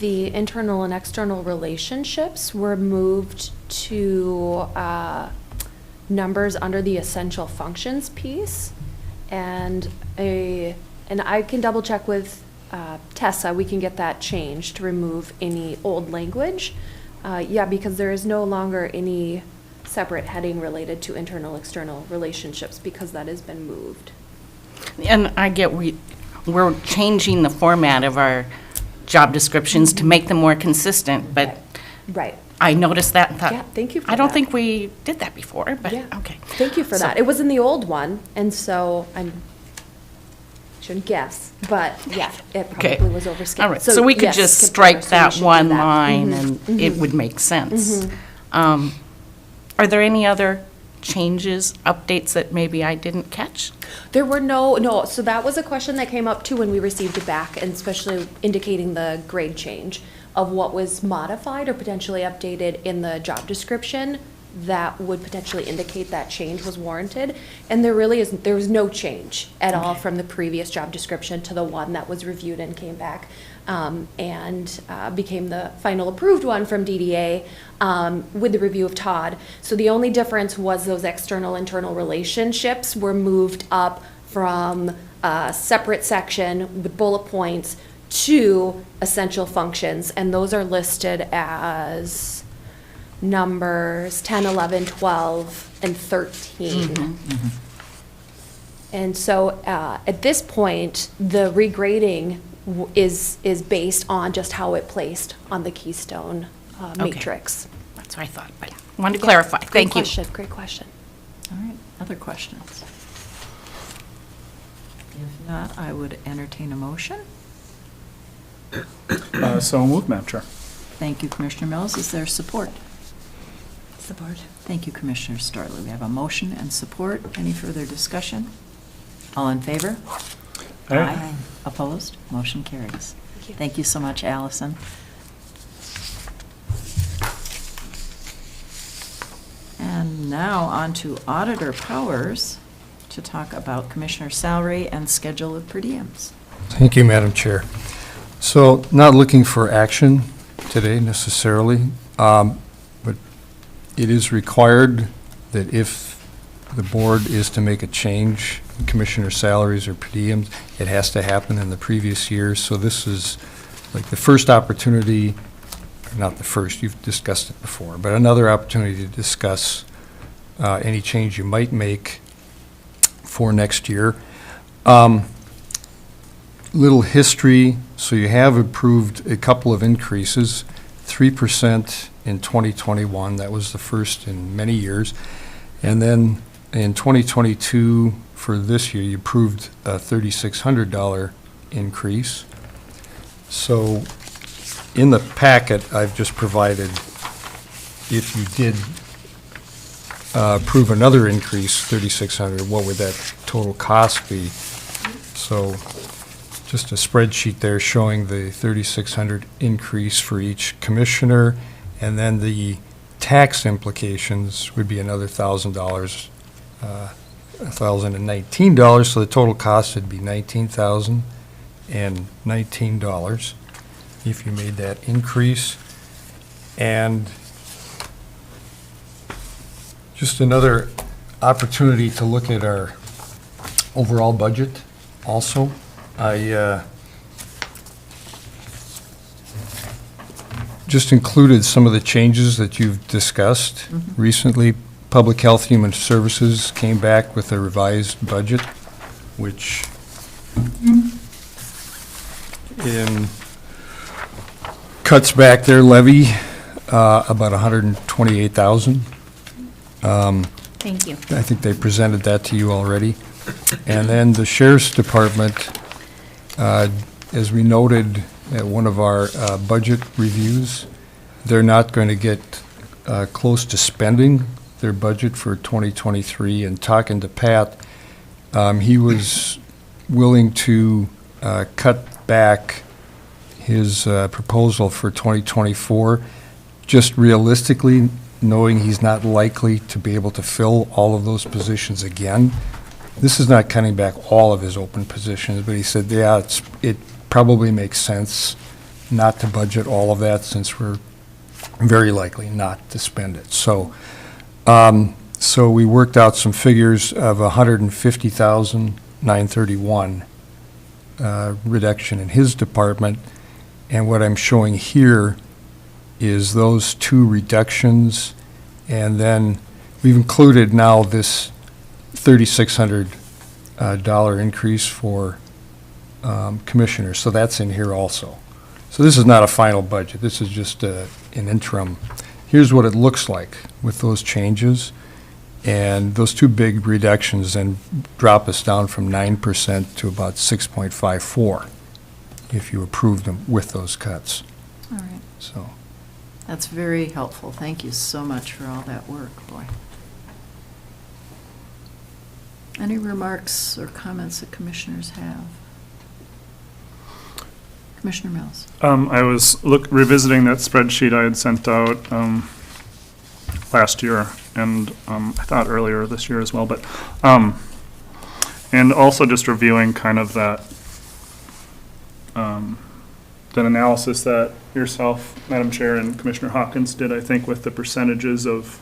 the internal and external relationships were moved to numbers under the essential functions piece. And I can double check with Tessa, we can get that changed to remove any old language. Yeah, because there is no longer any separate heading related to internal, external relationships because that has been moved. and I get we're changing the format of our job descriptions to make them more consistent, but Right. I noticed that and thought, Yeah, thank you for I don't that. think we did that before, but, Yeah. okay. Thank you for So- that. It was in the old one, and so shouldn't guess, but yeah, it Okay. probably was overskipped. All right, so we could yes, just skipped strike over, so we that should do one that. line Mhm, and it mhm. would make sense. Are there any other changes, updates that maybe I didn't catch? There were no, so that was a question that came up too when we received it back, and especially indicating the grade change of what was modified or potentially updated in the job description that would potentially indicate that change was warranted. And there was no change at all from the previous job description to the one that was reviewed and came back and became the final approved one from DDA with the review of Todd. So the only difference was those external internal relationships were moved up from a separate section with bullet points to essential functions, and those are listed as numbers 10, 11, 12, and 13. And so at this point, the regrading is based on just how it placed on the Keystone matrix. That's what I thought, but wanted to clarify. Thank you. Great question. All right, other questions? If not, I would entertain a motion. So moved, Madam Chair. Thank you, Commissioner Mills. Is there support? Support. Thank you, Commissioner Starley. We have a motion and support. Any further discussion? All in favor? Aye. Opposed? Motion carries. Thank you. Thank you so much, Allison. And now on to Auditor Powers to talk about Commissioner salary and schedule of per diems. Thank you, Madam Chair. So, not looking for action today necessarily, but it is required that if the board is to make a change in commissioner salaries or per diems, it has to happen in the previous year. So this is like the first opportunity, not the first, you've discussed it before, but another opportunity to discuss any change you might make for next year. Little history, so you have approved a couple of increases, 3% in 2021, that was the first in many years. And then in 2022, for this year, you approved a $3,600 increase. So in the packet, I've just provided, if you did approve another increase, $3,600, what would that total cost be? So just a spreadsheet there showing the $3,600 increase for each commissioner, and then the tax implications would be another $1,000, $1,019, so the total cost would be $19,019 if you made that increase. And just another opportunity to look at our overall budget also. I just included some of the changes that you've discussed recently. Public Health Human Services came back with a revised budget, which cuts back their levy about $128,000. Thank you. I think they presented that to you already. And then the Sheriff's Department, as we noted at one of our budget reviews, they're not going to get close to spending their budget for 2023. And talking to Pat, he was willing to cut back his proposal for 2024, just realistically, knowing he's not likely to be able to fill all of those positions again. This is not cutting back all of his open positions, but he said, yeah, it probably makes sense not to budget all of that since we're very likely not to spend it. So, so we worked out some figures of $150,931 reduction in his department, and what I'm showing here is those two reductions, and then we've included now this $3,600 increase for commissioners, so that's in here also. So this is not a final budget, this is just an interim. Here's what it looks like with those changes, and those two big reductions then drop us down from 9% to about 6.54 if you approve them with those cuts. All right. So That's very helpful. Thank you so much for all that work, boy. Any remarks or comments that commissioners have? Commissioner Mills. I was revisiting that spreadsheet I had sent out last year, and I thought earlier this year as well, but and also just reviewing kind of that analysis that yourself, Madam Chair, and Commissioner Hawkins did, I think, with the percentages of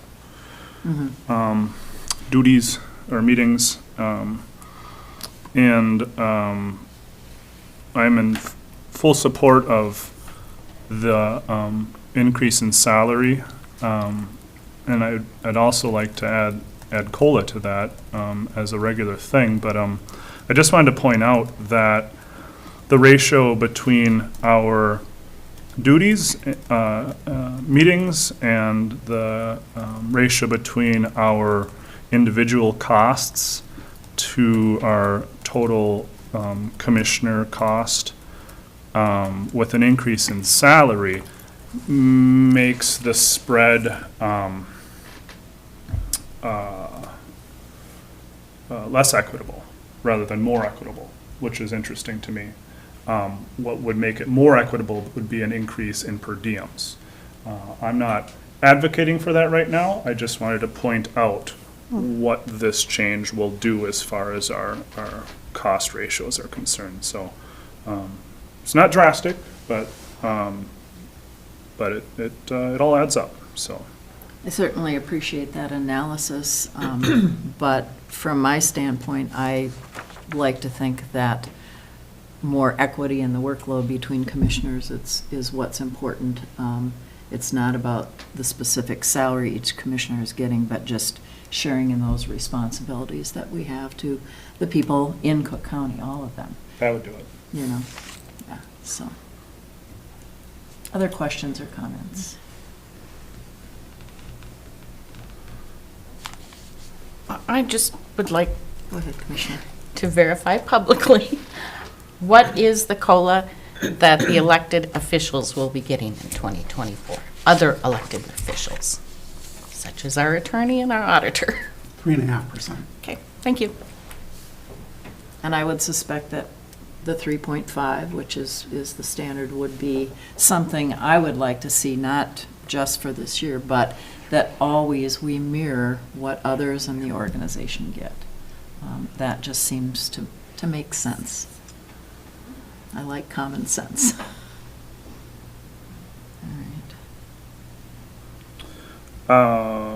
duties or meetings, and I'm in full support of the increase in salary, and I'd also like to add COLA to that as a regular thing, but I just wanted to point out that the ratio between our duties, meetings, and the ratio between our individual costs to our total commissioner cost with an increase in salary makes the spread less equitable rather than more equitable, which is interesting to me. What would make it more equitable would be an increase in per diems. I'm not advocating for that right now. I just wanted to point out what this change will do as far as our cost ratios are concerned. So it's not drastic, but it all adds up. So I certainly appreciate that analysis, but from my standpoint, I like to think that more equity in the workload between commissioners is what's important. It's not about the specific salary each commissioner is getting, but just sharing in those responsibilities that we have to the people in Cook County, all of them, That would do it. you know. Yeah, so. Other questions or comments? I just would like Go ahead, Commissioner. to verify publicly, what is the COLA that the elected officials will be getting in 2024? Other elected officials, such as our attorney and our auditor. 3.5%. Okay, thank you. And I would suspect that the 3.5, which is the standard, would be something I would like to see, not just for this year, but that always we mirror what others in the organization get. That just seems to make sense. I like common sense. All right.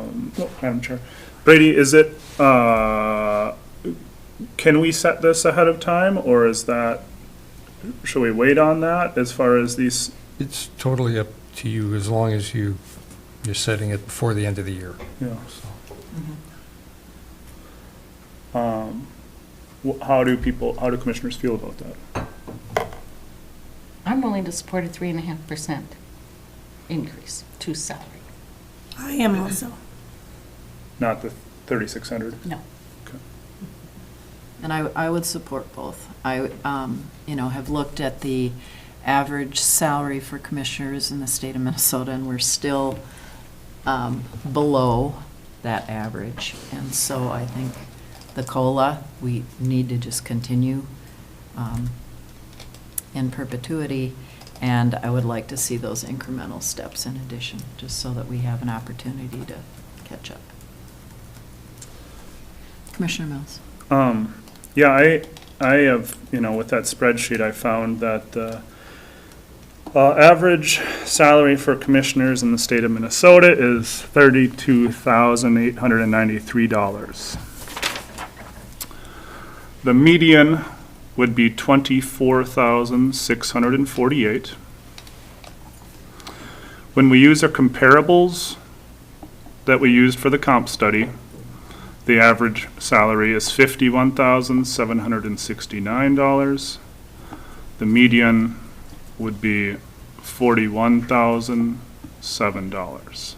Madam Chair. Brady, is it, can we set this ahead of time, or is that, should we wait on that as far as these? It's totally up to you, as long as you're setting it before the end of the year. Yeah. So, How do commissioners feel about that? I'm willing to support a 3.5% increase to salary. I am also. Not the 3,600? No. Okay. And I would support both. I, have looked at the average salary for commissioners in the state of Minnesota, and we're still below that average. And so I think the COLA, we need to just continue in perpetuity, and I would like to see those incremental steps in addition, just so that we have an opportunity to catch up. Commissioner Mills. Yeah, I have, with that spreadsheet, I found that the average salary for commissioners in the state of Minnesota is $32,893. The median would be $24,648. When we use our comparables that we used for the comp study, the average salary is $51,769. The median would be $41,007.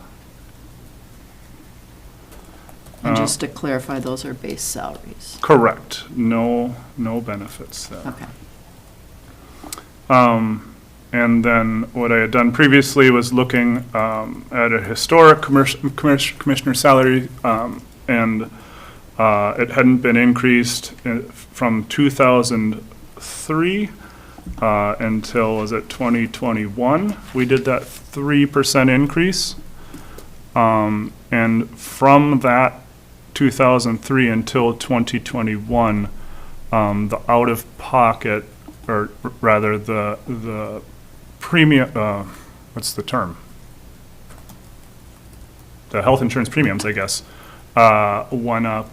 And just to clarify, those are base salaries. Correct. No benefits there. Okay. And then what I had done previously was looking at a historic commissioner salary, and it hadn't been increased from 2003 until, was it 2021? We did that 3% increase. And from that 2003 until 2021, the out-of-pocket, or rather the premium, what's the term? The health insurance premiums, I guess, went up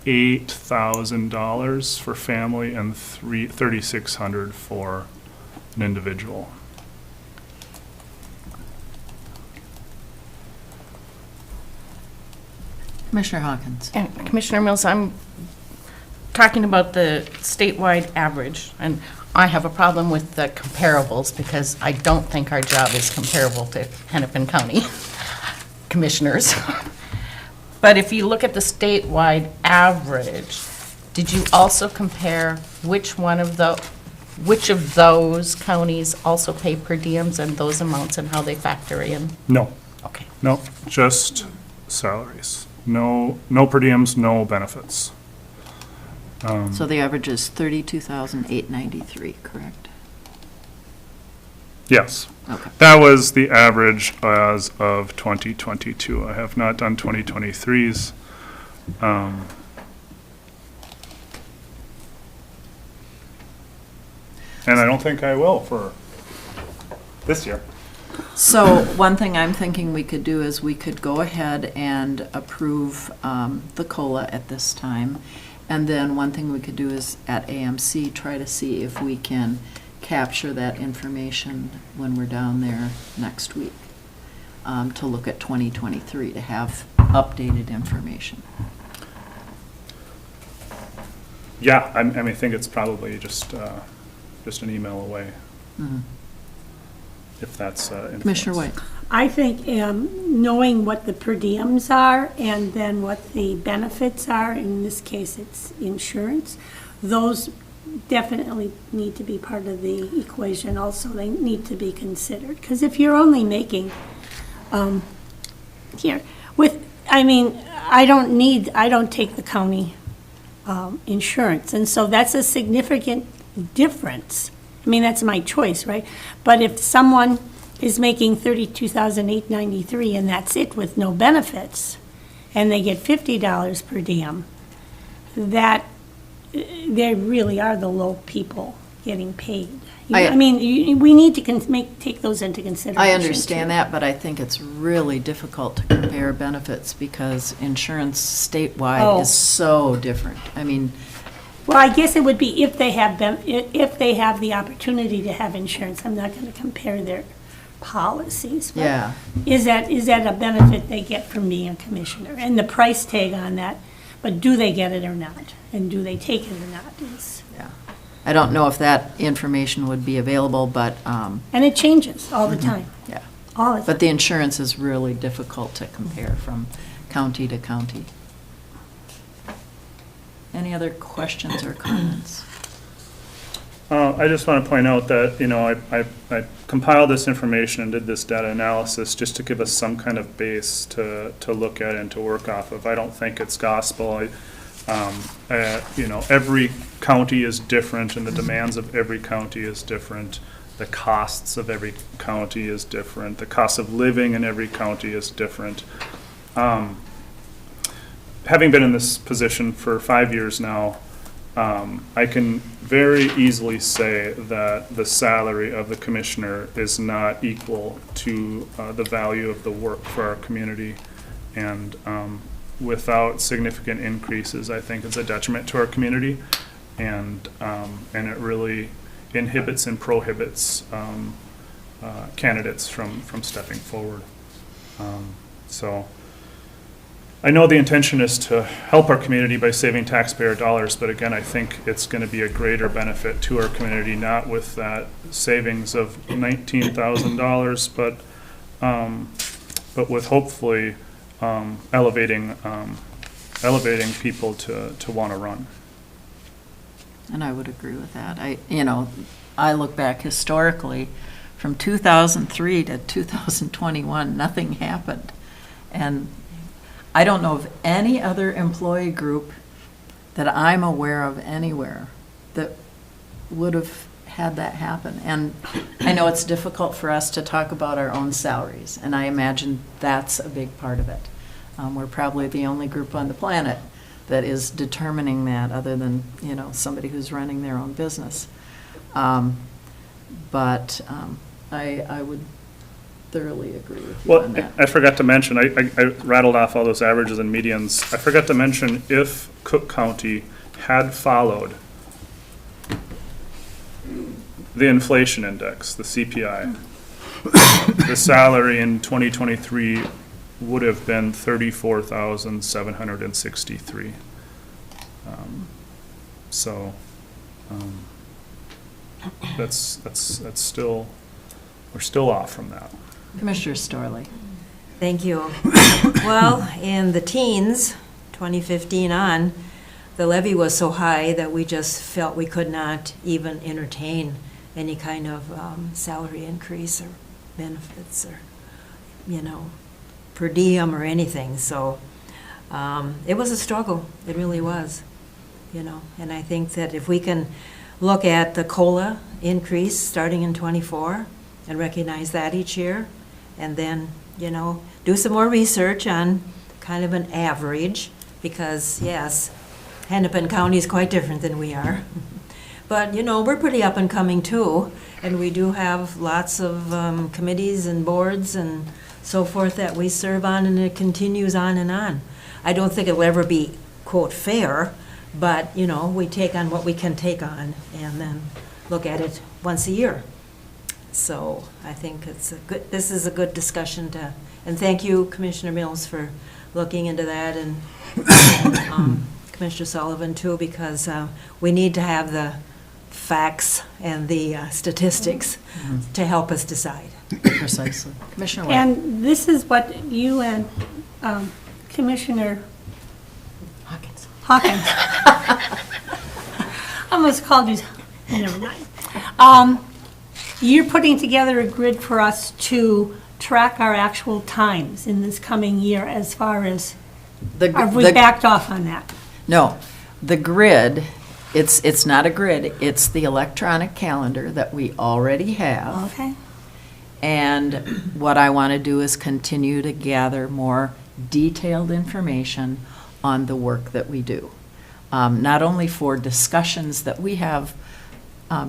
$8,000 for family and $3,600 for an individual. Commissioner Hawkins. And Commissioner Mills, I'm talking about the statewide average, and I have a problem with the comparables because I don't think our job is comparable to Hennepin County commissioners. But if you look at the statewide average, did you also compare which of those counties also pay per diems and those amounts and how they factor in? No, Okay. no, just salaries. No per diems, no benefits. So the average is 32,893, correct? Yes. Okay. That was the average as of 2022. I have not done 2023's. And I don't think I will for this year. So one thing I'm thinking we could do is we could go ahead and approve the COLA at this time. And then one thing we could do is at AMC, try to see if we can capture that information when we're down there next week, to look at 2023, to have updated information. Yeah, I mean, I think it's probably just an email away, Mhm. if that's influence. Commissioner White? I think knowing what the per diems are and then what the benefits are, in this case it's insurance, those definitely need to be part of the equation also. They need to be considered. Because if you're only making, I don't take the county insurance. And so that's a significant difference. I mean, that's my choice, right? But if someone is making $32,893 and that's it with no benefits, and they get $50 per diem, that they really are the low people getting paid. I We need to take those into consideration. I understand too. that, but I think it's really difficult to compare benefits because insurance statewide Oh. is so different. I mean, Well, I guess it would be if they have the opportunity to have insurance. I'm not going to compare their policies. But yeah. Is that a benefit they get from being a commissioner? And the price tag on that, but do they get it or not? And do they take it or not? Yeah. I don't know if that information would be available, but, And it changes all the time, yeah. all the time. But the insurance is really difficult to compare from county to county. Any other questions or comments? I just want to point out that, I compiled this information and did this data analysis just to give us some kind of base to look at and to work off of. I don't think it's gospel. Every county is different and the demands of every county is different. The costs of every county is different. The cost of living in every county is different. Having been in this position for 5 years now, I can very easily say that the salary of the commissioner is not equal to the value of the work for our community. And without significant increases, I think it's a detriment to our community. And it really inhibits and prohibits candidates from stepping forward. So I know the intention is to help our community by saving taxpayer dollars, but again, I think it's going to be a greater benefit to our community, not with that savings of $19,000, but with hopefully elevating people to want to run. And I would agree with that. I look back historically, from 2003 to 2021, nothing happened. And I don't know of any other employee group that I'm aware of anywhere that would have had that happen. And I know it's difficult for us to talk about our own salaries, and I imagine that's a big part of it. We're probably the only group on the planet that is determining that, other than, somebody who's running their own business. But I would thoroughly agree with you Well, on that. I forgot to mention, I rattled off all those averages and medians. I forgot to mention, if Cook County had followed the inflation index, the CPI, the salary in 2023 would have been $34,763. That's still, we're still off from that. Commissioner Storley. Thank you. Well, in the teens, 2015 on, the levy was so high that we just felt we could not even entertain any kind of salary increase or benefits or, per diem or anything. So it was a struggle. It really was, And I think that if we can look at the COLA increase starting in +24 and recognize that each year, and then, do some more research on kind of an average, because yes, Hennepin County is quite different than we are. But, you know, we're pretty up and coming too, and we do have lots of committees and boards and so forth that we serve on, and it continues on and on. I don't think it'll ever be, quote, fair, but, you know, we take on what we can take on and then look at it once a year. So I think this is a good discussion and thank you, Commissioner Mills, for looking into that, and Commissioner Sullivan too, because we need to have the facts and the statistics to help us decide. Precisely. Commissioner White? And this is what you and Commissioner Hawkins. Hawkins. I almost called you, never mind. You're putting together a grid for us to track our actual times in this coming year as far as, have we backed off on that? No, the grid, it's not a grid, it's the electronic calendar that we already have. Okay. And what I want to do is continue to gather more detailed information on the work that we do. Not only for discussions that we have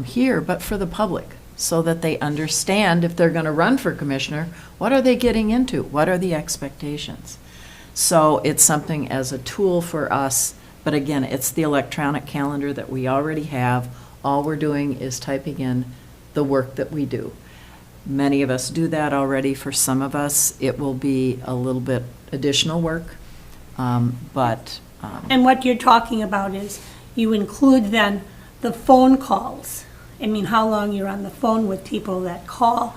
here, but for the public, so that they understand if they're going to run for commissioner, what are they getting into? What are the expectations? So it's something as a tool for us, but again, it's the electronic calendar that we already have. All we're doing is typing in the work that we do. Many of us do that already. For some of us, it will be a little bit additional work, but. And what you're talking about is you include then the phone calls. I mean, how long you're on the phone with people that call.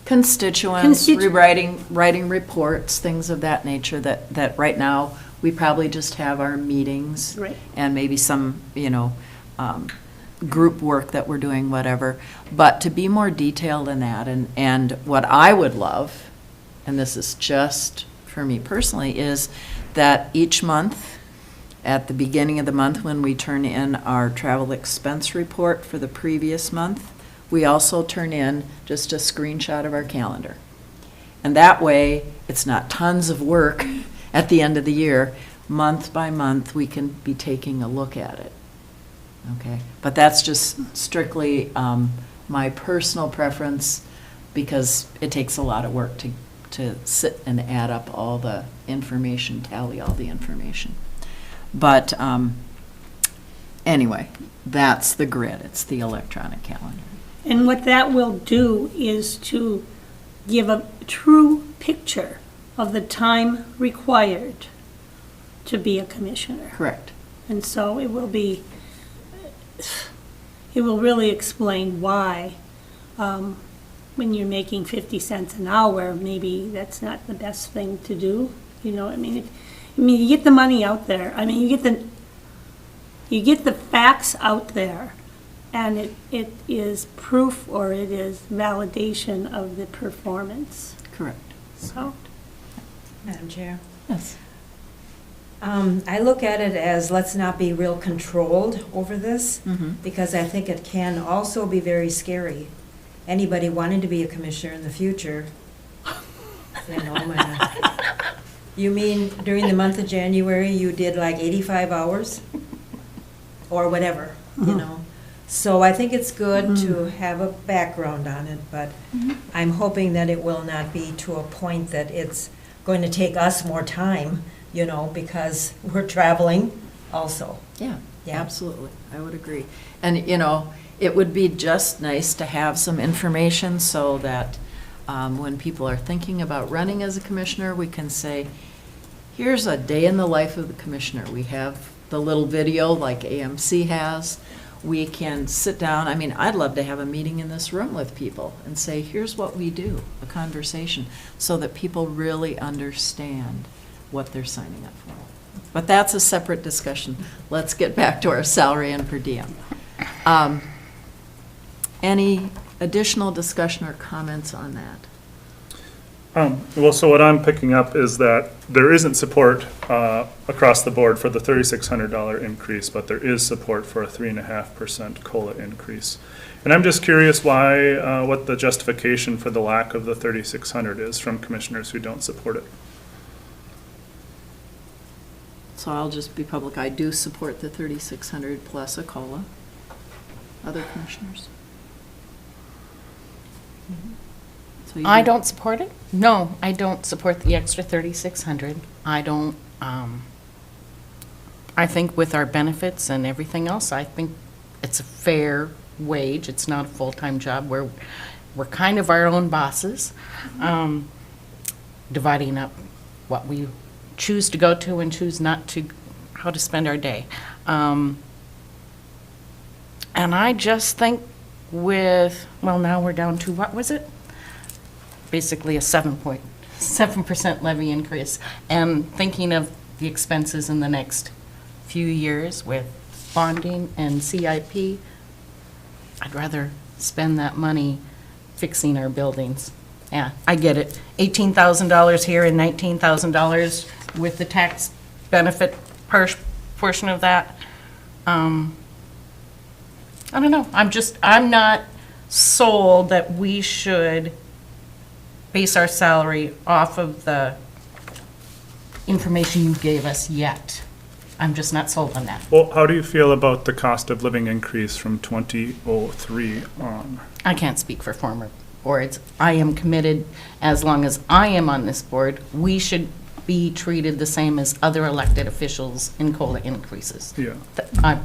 Constituents, writing reports, things of that nature that right now, we probably just have our meetings. Right. And maybe some, group work that we're doing, whatever. But to be more detailed in that, and what I would love, and this is just for me personally, is that each month, at the beginning of the month when we turn in our travel expense report for the previous month, we also turn in just a screenshot of our calendar. And that way, it's not tons of work at the end of the year. Month by month, we can be taking a look at it. Okay? But that's just strictly my personal preference, because it takes a lot of work to sit and add up all the information, tally all the information. But anyway, that's the grid. It's the electronic calendar. And what that will do is to give a true picture of the time required to be a commissioner. Correct. And so it will really explain why, when you're making 50 cents an hour, maybe that's not the best thing to do. You know what I mean? You get the money out there. I mean, you get the facts out there, and it is proof, or it is validation of the performance. Correct. So, Madam Chair? Yes. I look at it as, let's not be real controlled over this, because I think it can also be very scary. Anybody wanting to be a commissioner in the future, you mean during the month of January, you did like 85 hours? Or whatever, So I think it's good to have a background on it, but I'm hoping that it will not be to a point that it's going to take us more time, because we're traveling also. Yeah, absolutely. I would agree. And, it would be just nice to have some information so that when people are thinking about running as a commissioner, we can say, here's a day in the life of the commissioner. We have the little video like AMC has. We can sit down. I mean, I'd love to have a meeting in this room with people and say, here's what we do, a conversation, so that people really understand what they're signing up for. But that's a separate discussion. Let's get back to our salary and per diem. Any additional discussion or comments on that? Well, so what I'm picking up is that there isn't support across the board for the $3,600 increase, but there is support for a 3.5% COLA increase. And I'm just curious why, what the justification for the lack of the $3,600 is from commissioners who don't support it. So I'll just be public. I do support the 3,600 plus a COLA. Other commissioners? So you I don't support it. No, I don't support the extra 3,600. I don't, I think with our benefits and everything else, I think it's a fair wage. It's not a full-time job. We're kind of our own bosses, dividing up what we choose to go to and choose not to, how to spend our day. And I just think with, well, now we're down to, what was it? Basically a 7% levy increase. And thinking of the expenses in the next few years with bonding and CIP, I'd rather spend that money fixing our buildings. Yeah, I get it. $18,000 here and $19,000 with the tax benefit portion of that. I don't know. I'm not sold that we should base our salary off of the information you gave us yet. I'm just not sold on that. Well, how do you feel about the cost of living increase from 2003 on? I can't speak for former boards. I am committed, as long as I am on this board, we should be treated the same as other elected officials in COLA increases. Yeah.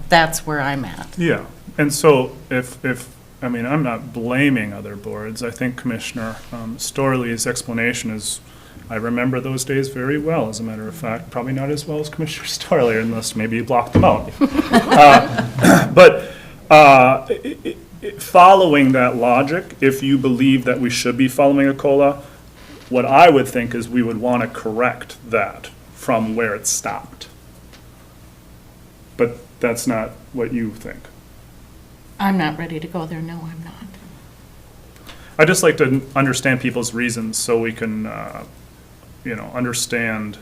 That's where I'm at. Yeah, and so I mean, I'm not blaming other boards. I think Commissioner Storley's explanation is, I remember those days very well, as a matter of fact, probably not as well as Commissioner Storley, unless maybe you blocked them out. But following that logic, if you believe that we should be following a COLA, what I would think is we would want to correct that from where it stopped. But that's not what you think. I'm not ready to go there. No, I'm not. I just like to understand people's reasons so we can, understand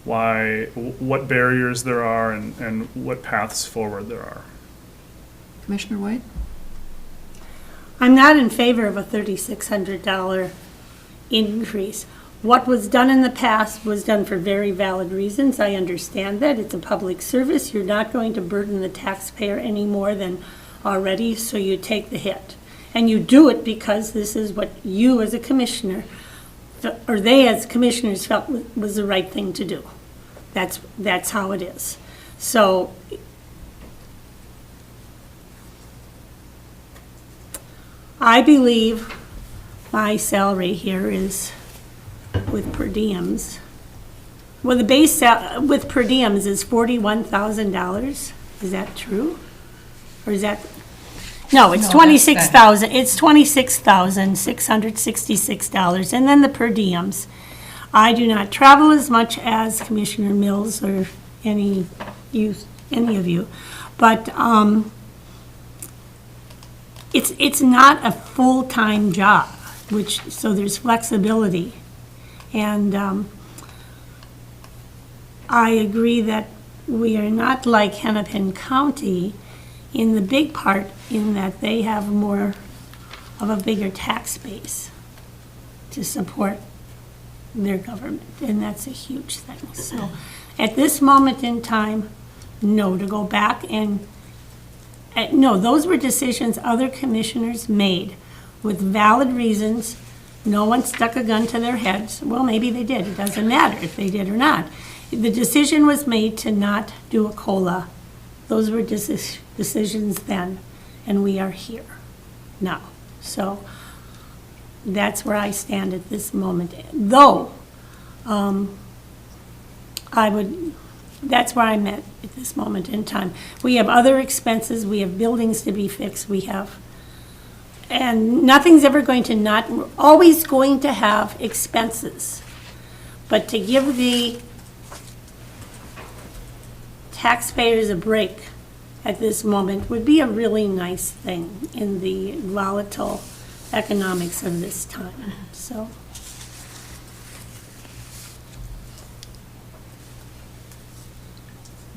what barriers there are and what paths forward there are. Commissioner White? I'm not in favor of a $3,600 increase. What was done in the past was done for very valid reasons. I understand that. It's a public service. You're not going to burden the taxpayer any more than already, so you take the hit. And you do it because this is what you as a commissioner, or they as commissioners felt was the right thing to do. That's how it is. So I believe my salary here is, with per diems, well, the base with per diems is $41,000. Is that true? Or is that, no, it's $26,000. It's $26,666, and then the per diems. I do not travel as much as Commissioner Mills or any of you, but it's not a full-time job, so there's flexibility. And I agree that we are not like Hennepin County in the big part, in that they have more of a bigger tax base to support their government, and that's a huge thing. So at this moment in time, no, to go back and, no, those were decisions other commissioners made with valid reasons. No one stuck a gun to their heads. Well, maybe they did. It doesn't matter if they did or not. The decision was made to not do a COLA. Those were decisions then, and we are here now. So that's where I stand at this moment. Though, that's where I'm at this moment in time. We have other expenses. We have buildings to be fixed. And nothing's ever going to we're always going to have expenses. But to give the taxpayers a break at this moment would be a really nice thing in the volatile economics of this time. So.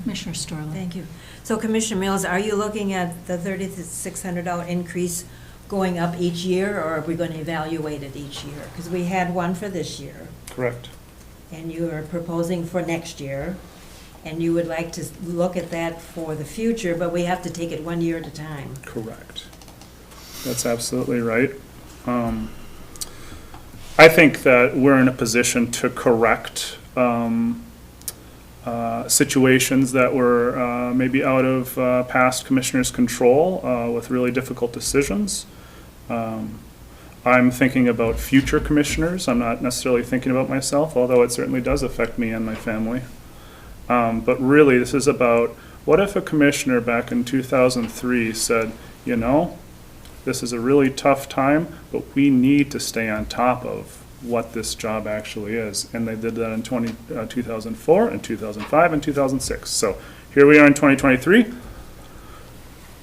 Commissioner Storley? Thank you. So Commissioner Mills, are you looking at the $3,600 increase going up each year, or are we going to evaluate it each year? Because we had one for this year, Correct. and you are proposing for next year. and you would like to look at that for the future, but we have to take it 1 year at a time. Correct. That's absolutely right. I think that we're in a position to correct situations that were maybe out of past commissioners' control with really difficult decisions. I'm thinking about future commissioners. I'm not necessarily thinking about myself, although it certainly does affect me and my family. But really, this is about, what if a commissioner back in 2003 said, you know, this is a really tough time, but we need to stay on top of what this job actually is. And they did that in 2004 and 2005 and 2006. So here we are in 2023.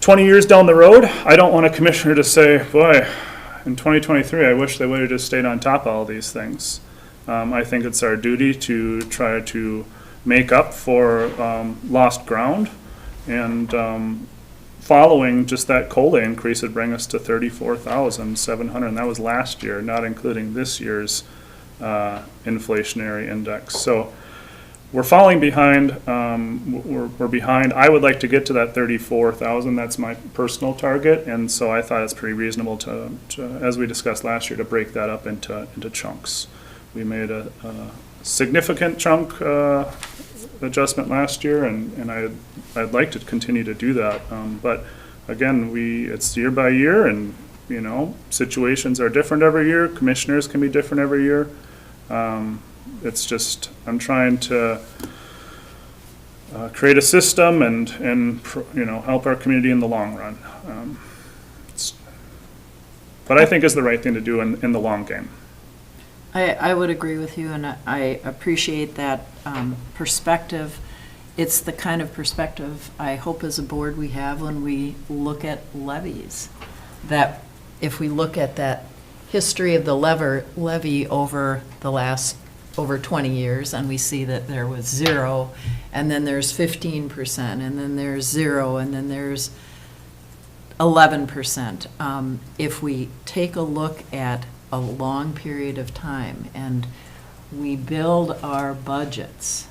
20 years down the road, I don't want a commissioner to say, boy, in 2023, I wish they would have just stayed on top of all these things. I think it's our duty to try to make up for lost ground, and following just that COLA increase would bring us to 34,700, and that was last year, not including this year's inflationary index. So we're falling behind. We're behind. I would like to get to that 34,000. That's my personal target, and so I thought it's pretty reasonable to, as we discussed last year, to break that up into chunks. We made a significant chunk adjustment last year, and I'd like to continue to do that. But again, it's year by year, and you know, situations are different every year. Commissioners can be different every year. It's just, I'm trying to create a system and you know, help our community in the long run. But I think it's the right thing to do in the long game. I would agree with you, and I appreciate that perspective. It's the kind of perspective I hope as a board we have when we look at levies. That if we look at that history of the levy over the last over 20 years, and we see that there was 0, and then there's 15%, and then there's 0, and then there's 11%. If we take a look at a long period of time and we build our budgets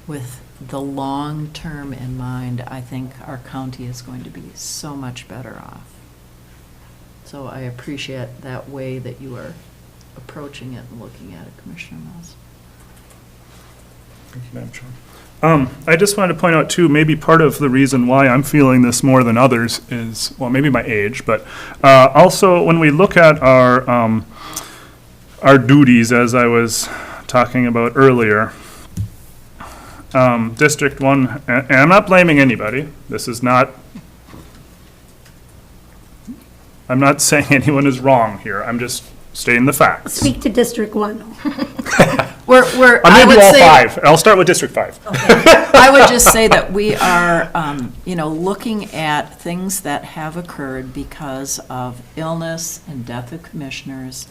with the long term in mind, I think our county is going to be so much better off. So I appreciate that way that you are approaching it and looking at it, Commissioner Mills. Thank you, Madam Chair. I just wanted to point out too, maybe part of the reason why I'm feeling this more than others is, well, maybe my age, but also when we look at our duties, as I was talking about earlier, District 1, and I'm not blaming anybody. This is not, I'm not saying anyone is wrong here. I'm just stating the facts. Speak to District 1. I'm going to do all 5. I'll start with District 5. Okay. I would just say that we are, you know, looking at things that have occurred because of illness and death of commissioners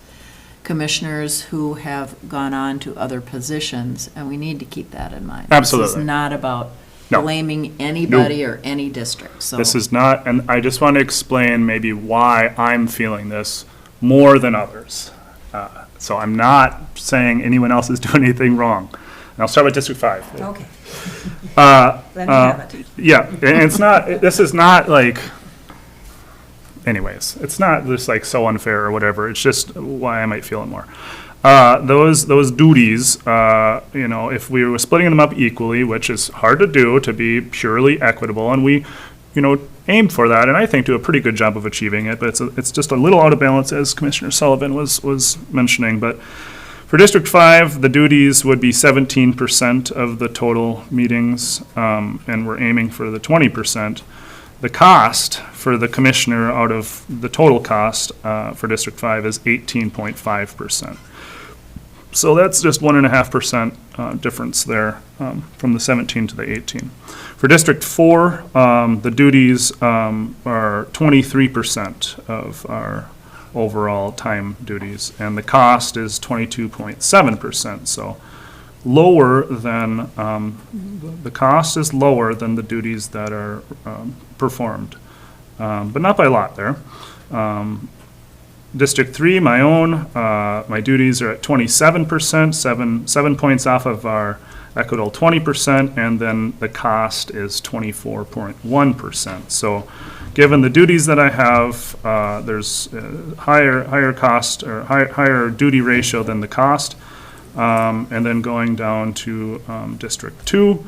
who have gone on to other positions, and we need to keep that in mind. Absolutely. This is not about No. blaming anybody or any district, so. This is not, and I just want to explain maybe why I'm feeling this more than others. So I'm not saying anyone else is doing anything wrong. And I'll start with District 5. Okay. Let me have it. Yeah, and it's not, this is not like, anyways, it's not just like so unfair or whatever. It's just why I might feel it more. Those duties, you know, if we were splitting them up equally, which is hard to do, to be purely equitable, and we, you know, aim for that, and I think do a pretty good job of achieving it, but it's just a little out of balance, as Commissioner Sullivan was mentioning. But for District 5, the duties would be 17% of the total meetings, and we're aiming for the 20%. The cost for the commissioner out of the total cost for District 5 is 18.5%. So that's just 1.5% difference there from the 17 to the 18. For District 4, the duties are 23% of our overall time duties, and the cost is 22.7%. So lower than, the cost is lower than the duties that are performed, but not by a lot there. District 3, my own, my duties are at 27%, seven points off of our Equitable 20%, and then the cost is 24.1%. So given the duties that I have, there's higher cost or higher duty ratio than the cost. And then going down to District 2,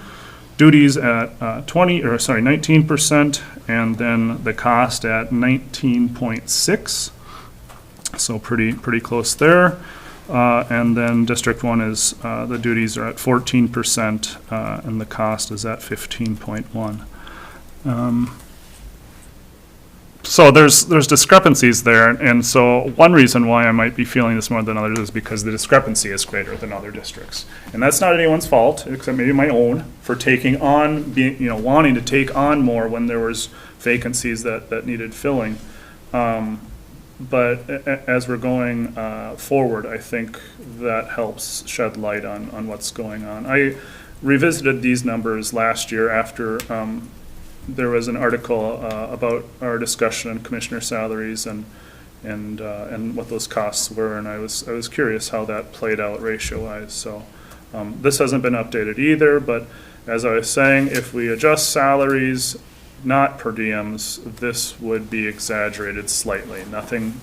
duties at 19%, and then the cost at 19.6. So pretty close there. And then District 1 is, the duties are at 14%, and the cost is at 15.1. So there's discrepancies there, and so one reason why I might be feeling this more than others is because the discrepancy is greater than other districts. And that's not anyone's fault, except maybe my own, for taking on, wanting to take on more when there was vacancies that needed filling. But as we're going forward, I think that helps shed light on what's going on. I revisited these numbers last year after there was an article about our discussion on commissioner salaries and what those costs were, and I was curious how that played out ratio-wise. So this hasn't been updated either, but as I was saying, if we adjust salaries, not per diems, this would be exaggerated slightly. Nothing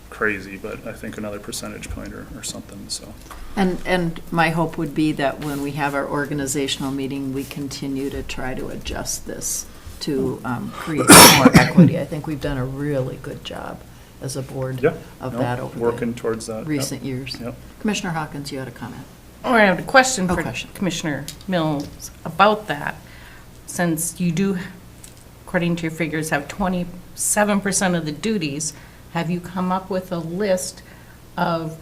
crazy, but I think another percentage point or something, so. And my hope would be that when we have our organizational meeting, we continue to try to adjust this to create more equity. I think we've done a really good job as a board of that over working towards that. recent years. Yep. Commissioner Hawkins, you had a comment. Oh, I have a question Oh, for question. Commissioner Mills about that. Since you do, according to your figures, have 27% of the duties, have you come up with a list of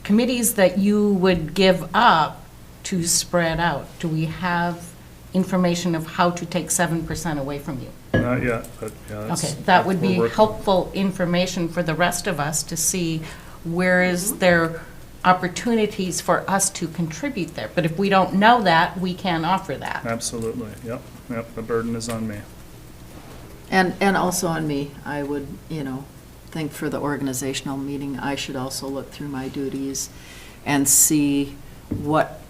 committees that you would give up to spread out? Do we have information of how to take 7% away from you? Not yet, but yeah. Okay, that would be we're working. helpful information for the rest of us to see where is there opportunities for us to contribute there. But if we don't know that, we can offer that. Absolutely, yep, the burden is on me. And also on me, I would, think for the organizational meeting, I should also look through my duties and see what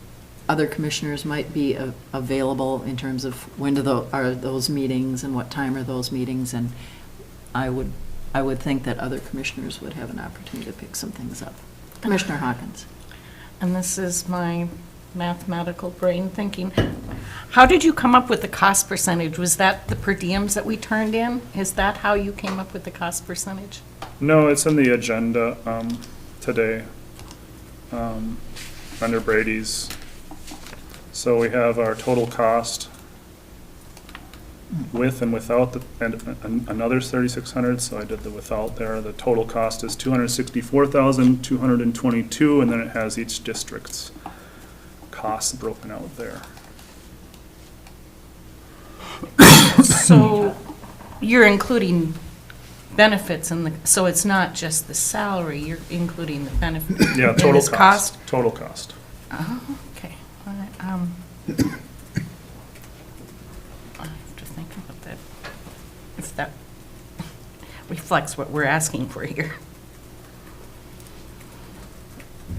other commissioners might be available in terms of when are those meetings and what time are those meetings, and I would think that other commissioners would have an opportunity to pick some things up. Commissioner Hawkins. And this is my mathematical brain thinking. How did you come up with the cost percentage? Was that the per diems that we turned in? Is that how you came up with the cost percentage? No, it's in the agenda today under Brady's. So we have our total cost with and without and another 3,600. So I did the without there. The total cost is 264,222, and then it has each district's costs broken out there. So you're including benefits so it's not just the salary, you're including the benefit. Yeah, in total this cost. Total cost. Oh, okay. I have to think about that, if that reflects what we're asking for here.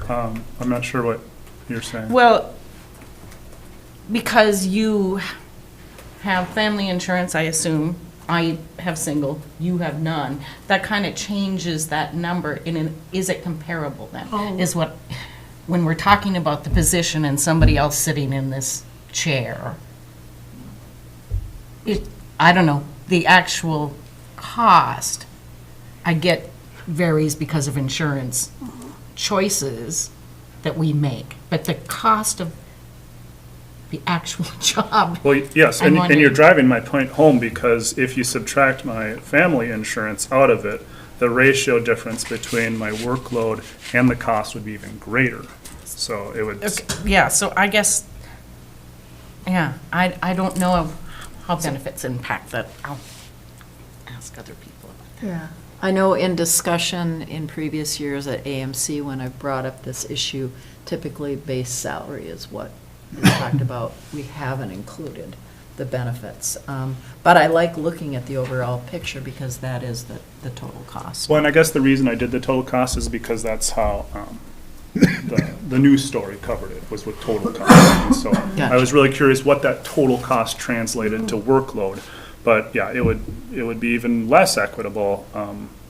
I'm not sure what you're saying. Well, because you have family insurance, I assume, I have single, you have none, that kind of changes that number is it comparable then? Is what, when we're talking about the position and somebody else sitting in this chair, I don't know, the actual cost, I get varies because of insurance choices that we make, but the cost of the actual job. Well, yes, I'm and wondering- you're driving my point home, because if you subtract my family insurance out of it, the ratio difference between my workload and the cost would be even greater. So it would, Okay, yeah, so I guess, yeah, I don't know of how benefits impact that. I'll ask other people about that. Yeah. I know in discussion in previous years at AMC, when I've brought up this issue, typically base salary is what is talked about. We haven't included the benefits. But I like looking at the overall picture because that is the total cost. well, and I guess the reason I did the total cost is because that's how the news story covered it, was with total cost. So I was really curious what that total cost translated to workload. But yeah, it would be even less equitable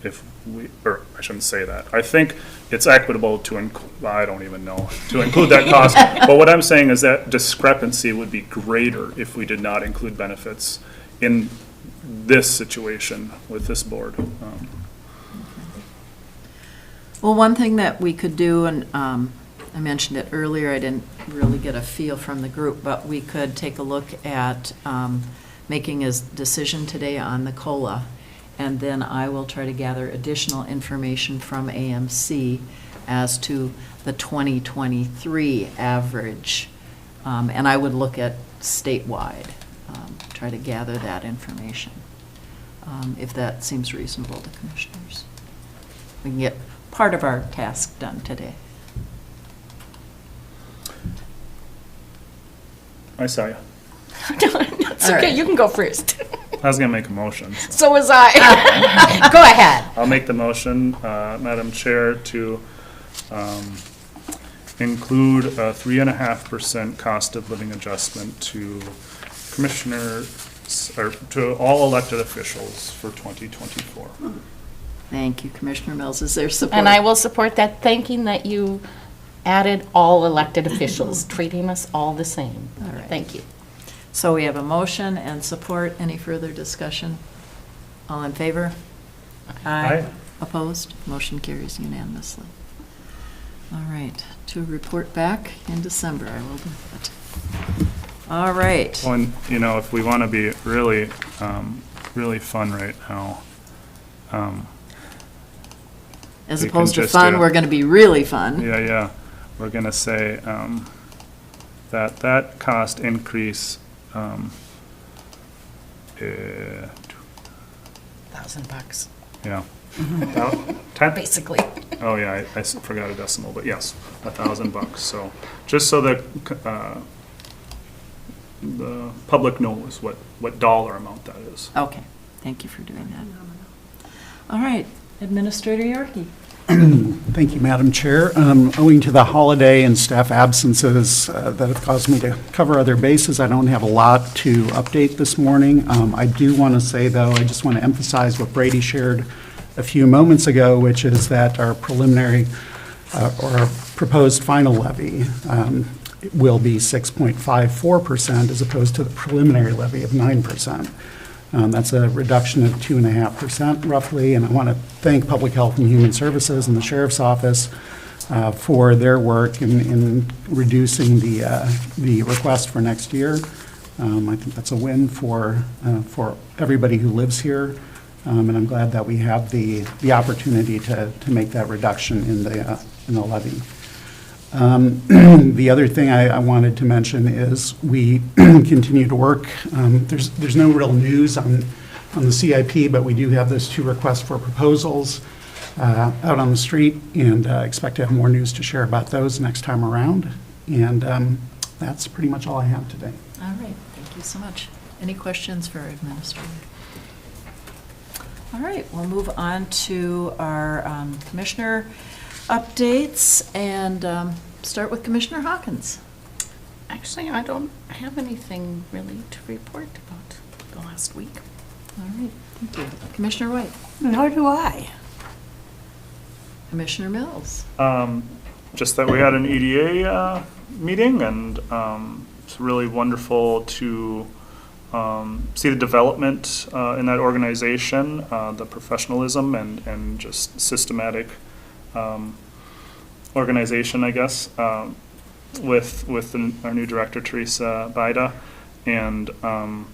if we, or I shouldn't say that. I think it's equitable to I don't even know, to include that cost. But what I'm saying is that discrepancy would be greater if we did not include benefits in this situation with this board. Well, one thing that we could do, and I mentioned it earlier, I didn't really get a feel from the group, but we could take a look at making a decision today on the COLA, and then I will try to gather additional information from AMC as to the 2023 average. And I would look at statewide, try to gather that information, if that seems reasonable to commissioners. We can get part of our task done today. I saw you. It's okay, you can go first. I was going to make a motion. So So was I. Go ahead. I'll make the motion, Madam Chair, to include a 3.5% cost of living adjustment to commissioners, or to all elected officials for 2024. Thank you, Commissioner Mills. Is there support? And I will support that, thanking that you added all elected officials, treating us all the same. All right. Thank you. So we have a motion and support. Any further discussion? All in favor? Aye. Opposed? Motion carries unanimously. All right, to report back in December, I will do that. All right. Well, and, you know, if we want to be really, really fun right now, As we can opposed to just fun, do- we're going to be really fun. yeah, we're going to say that cost increase, $1,000, yeah. About 10 basically. Oh, yeah, I forgot a decimal, but yes, $1,000. So just so that the public knows what dollar amount that is. Okay, thank you for doing that. All right, Administrator Yorkie. Thank you, Madam Chair. Owing to the holiday and staff absences that have caused me to cover other bases, I don't have a lot to update this morning. I do want to say, though, I just want to emphasize what Brady shared a few moments ago, which is that our preliminary or our proposed final levy will be 6.54% as opposed to the preliminary levy of 9%. That's a reduction of 2.5% roughly, and I want to thank Public Health and Human Services and the Sheriff's Office for their work in reducing the request for next year. I think that's a win for everybody who lives here, and I'm glad that we have the opportunity to make that reduction in the levy. The other thing I wanted to mention is we continue to work. There's no real news on the CIP, but we do have those 2 requests for proposals out on the street, and expect to have more news to share about those next time around. And that's pretty much all I have today. All right, thank you so much. Any questions for our Administrator? All right, we'll move on to our Commissioner updates, and start with Commissioner Hawkins. Actually, I don't have anything really to report about the last week. All right, thank you. Commissioner White. Nor do I. Commissioner Mills. Just that we had an EDA meeting, and it's really wonderful to see the development in that organization, the professionalism and just systematic organization, I guess, with our new director, Teresa Baida, and a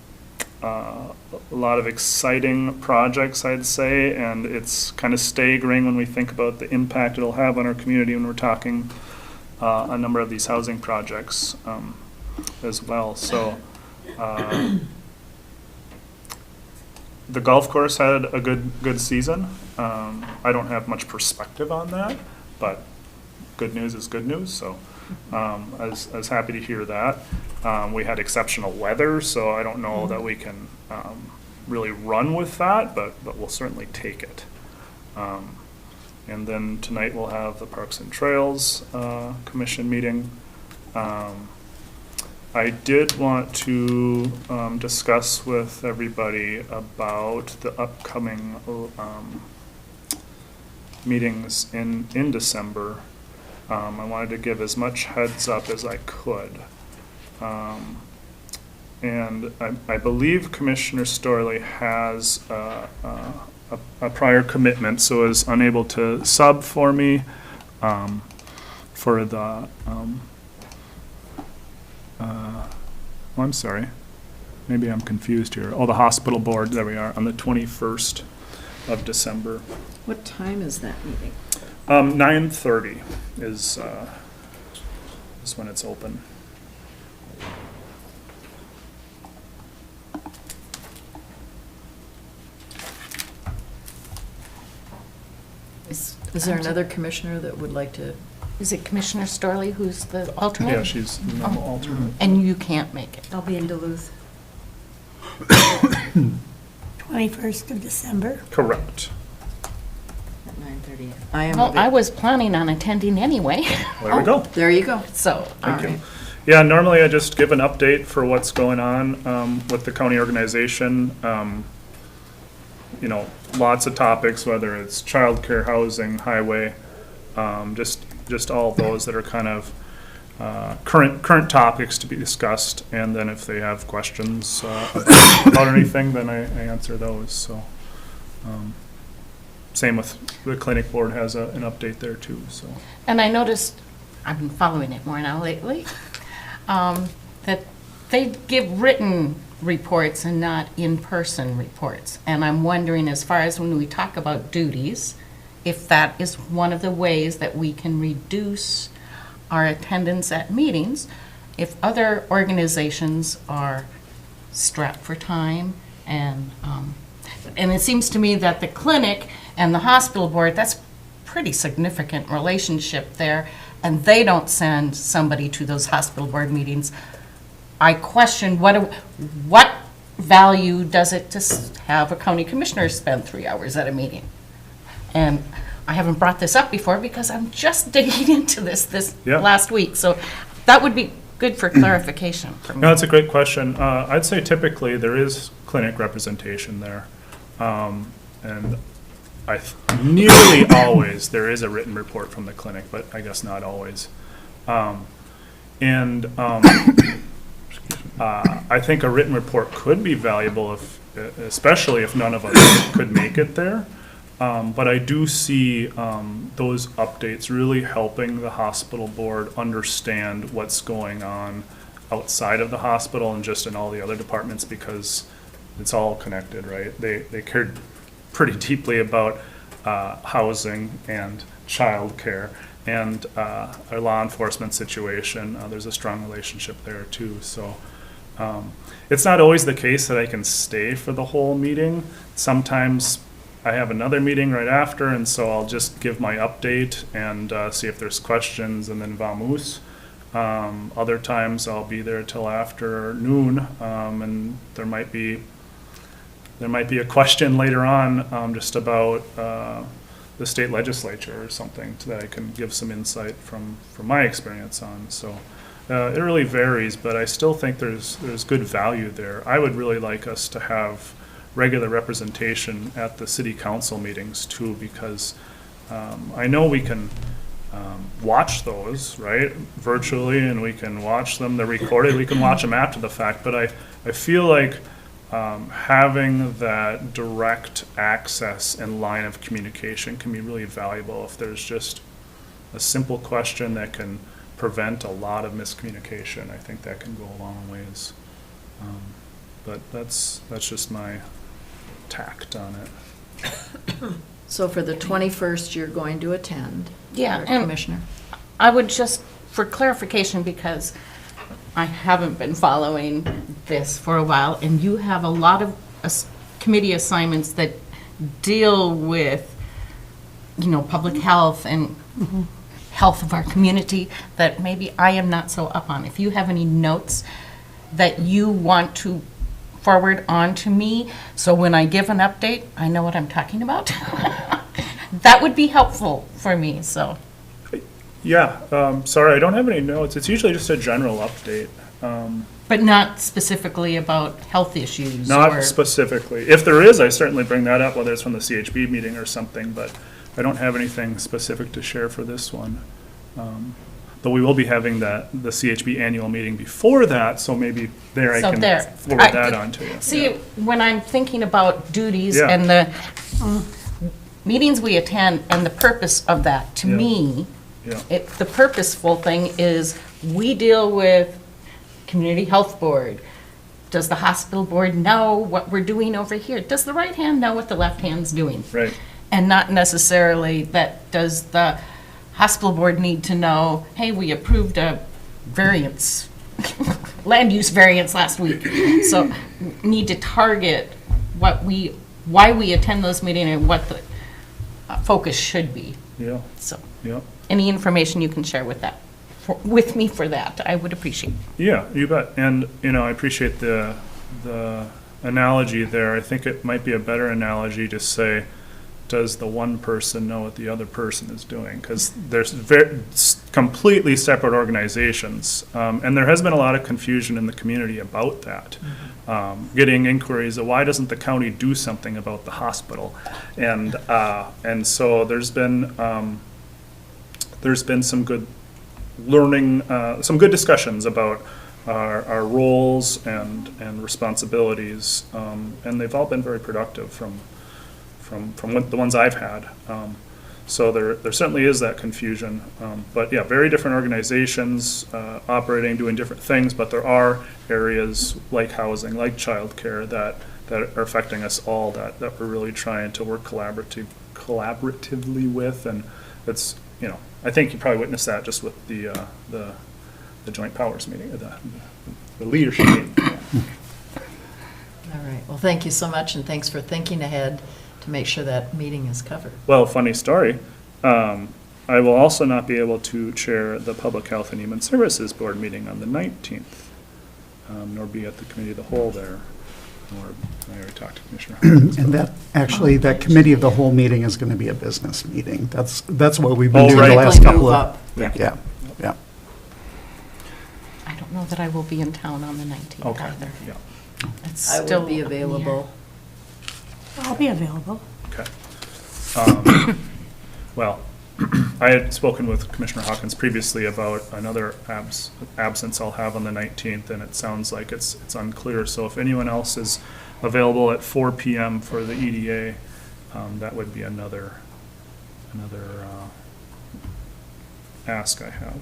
lot of exciting projects, I'd say, and it's kind of staggering when we think about the impact it'll have on our community when we're talking a number of these housing projects as well. So the golf course had a good season. I don't have much perspective on that, but good news is good news, so I was happy to hear that. We had exceptional weather, so I don't know that we can really run with that, but we'll certainly take it. And then tonight we'll have the Parks and Trails Commission meeting. I did want to discuss with everybody about the upcoming meetings in December. I wanted to give as much heads up as I could. And I believe Commissioner Storley has a prior commitment, so is unable to sub for me for the, I'm sorry, maybe I'm confused here. Oh, the hospital board, there we are, on the 21st of December. What time is that meeting? 9:30 is when it's open. Is there another commissioner that would like to? Is it Commissioner Storley who's the alternate? Yeah, she's the alternate. And you can't make it? I'll be in Duluth. 21st of December. Correct. At 9:30. I am. Well, I was planning on attending anyway, There we go. There you go. so. All Thank you. right. Yeah, normally I just give an update for what's going on with the county organization. You know, lots of topics, whether it's childcare, housing, highway, just all those that are kind of current topics to be discussed. And then if they have questions about anything, then I answer those. So same with the clinic board has an update there too. So. And I noticed, I've been following it more now lately, that they give written reports and not in-person reports. And I'm wondering, as far as when we talk about duties, if that is one of the ways that we can reduce our attendance at meetings, if other organizations are strapped for time, and it seems to me that the clinic and the hospital board, that's pretty significant relationship there, and they don't send somebody to those hospital board meetings. I question what value does it to have a county commissioner spend 3 hours at a meeting? And I haven't brought this up before because I'm just digging into this Yeah. last week. So that would be good for clarification for me. No, that's a great question. I'd say typically there is clinic representation there. And nearly always there is a written report from the clinic, but I guess not always. I think a written report could be valuable especially if none of us could make it there. But I do see those updates really helping the hospital board understand what's going on outside of the hospital and just in all the other departments, because it's all connected, right? They cared pretty deeply about housing and childcare and our law enforcement situation. There's a strong relationship there too. So it's not always the case that I can stay for the whole meeting. Sometimes I have another meeting right after, and so I'll just give my update and see if there's questions, and then vamoose. Other times I'll be there till after noon, and there might be a question later on just about the state legislature or something that I can give some insight from my experience on. So it really varies, but I still think there's good value there. I would really like us to have regular representation at the city council meetings too, because I know we can watch those, right, virtually, and we can watch them, they're recorded, we can watch them after the fact, but I feel like having that direct access and line of communication can be really valuable if there's just a simple question that can prevent a lot of miscommunication. I think that can go a long ways. But that's just my tact on it. So for the 21st, you're going to attend? Yeah, correct, and Commissioner? I would just, for clarification, because I haven't been following this for a while, and you have a lot of committee assignments that deal with, public health and health of our community that maybe I am not so up on. If you have any notes that you want to forward on to me, so when I give an update, I know what I'm talking about. that would be helpful for me, so. Yeah, sorry, I don't have any notes. It's usually just a general update. But not specifically about health issues or. Not specifically. If there is, I certainly bring that up, whether it's from the CHB meeting or something, but I don't have anything specific to share for this one. Though we will be having the CHB annual meeting before that, so maybe there I So can there. forward that on to you. See, Yeah. when I'm thinking about duties Yeah. and the meetings we attend and the purpose of that, to Yeah. me, Yeah. the purposeful thing is we deal with Community Health Board. Does the hospital board know what we're doing over here? Does the right hand know what the left hand's doing? Right. And not necessarily that, does the hospital board need to know, hey, we approved a variance, land use variance last week. So need to target why we attend those meetings and what the focus should be. Yeah, So yeah. any information you can share with that, with me for that, I would appreciate. Yeah, you bet. And, I appreciate the analogy there. I think it might be a better analogy to say, does the one person know what the other person is doing? Because there's completely separate organizations. And there has been a lot of confusion in the community about that. Getting inquiries of why doesn't the county do something about the hospital? And so there's been some good learning, some good discussions about our roles and responsibilities, and they've all been very productive from the ones I've had. So there certainly is that confusion. But yeah, very different organizations operating, doing different things, but there are areas like housing, like childcare that are affecting us all that we're really trying to work collaboratively with. And it's, I think you probably witnessed that just with the joint powers meeting, the leadership meeting. All right, well, thank you so much, and thanks for thinking ahead to make sure that meeting is covered. Well, funny story. I will also not be able to chair the Public Health and Human Services Board meeting on the 19th, nor be at the Committee of the Whole there. Or I already talked to Commissioner Hawkins. And that Committee of the Whole meeting is going to be a business meeting. That's what we've been doing right. the last Quickly couple move of. up. Yeah. I don't know that I will be in town on the 19th Okay, either. yeah, It's I still will be up in the air. available. I'll be available. okay. Well, I had spoken with Commissioner Hawkins previously about another absence I'll have on the 19th, and it sounds like it's unclear. So if anyone else is available at 4 PM for the EDA, that would be another ask I have.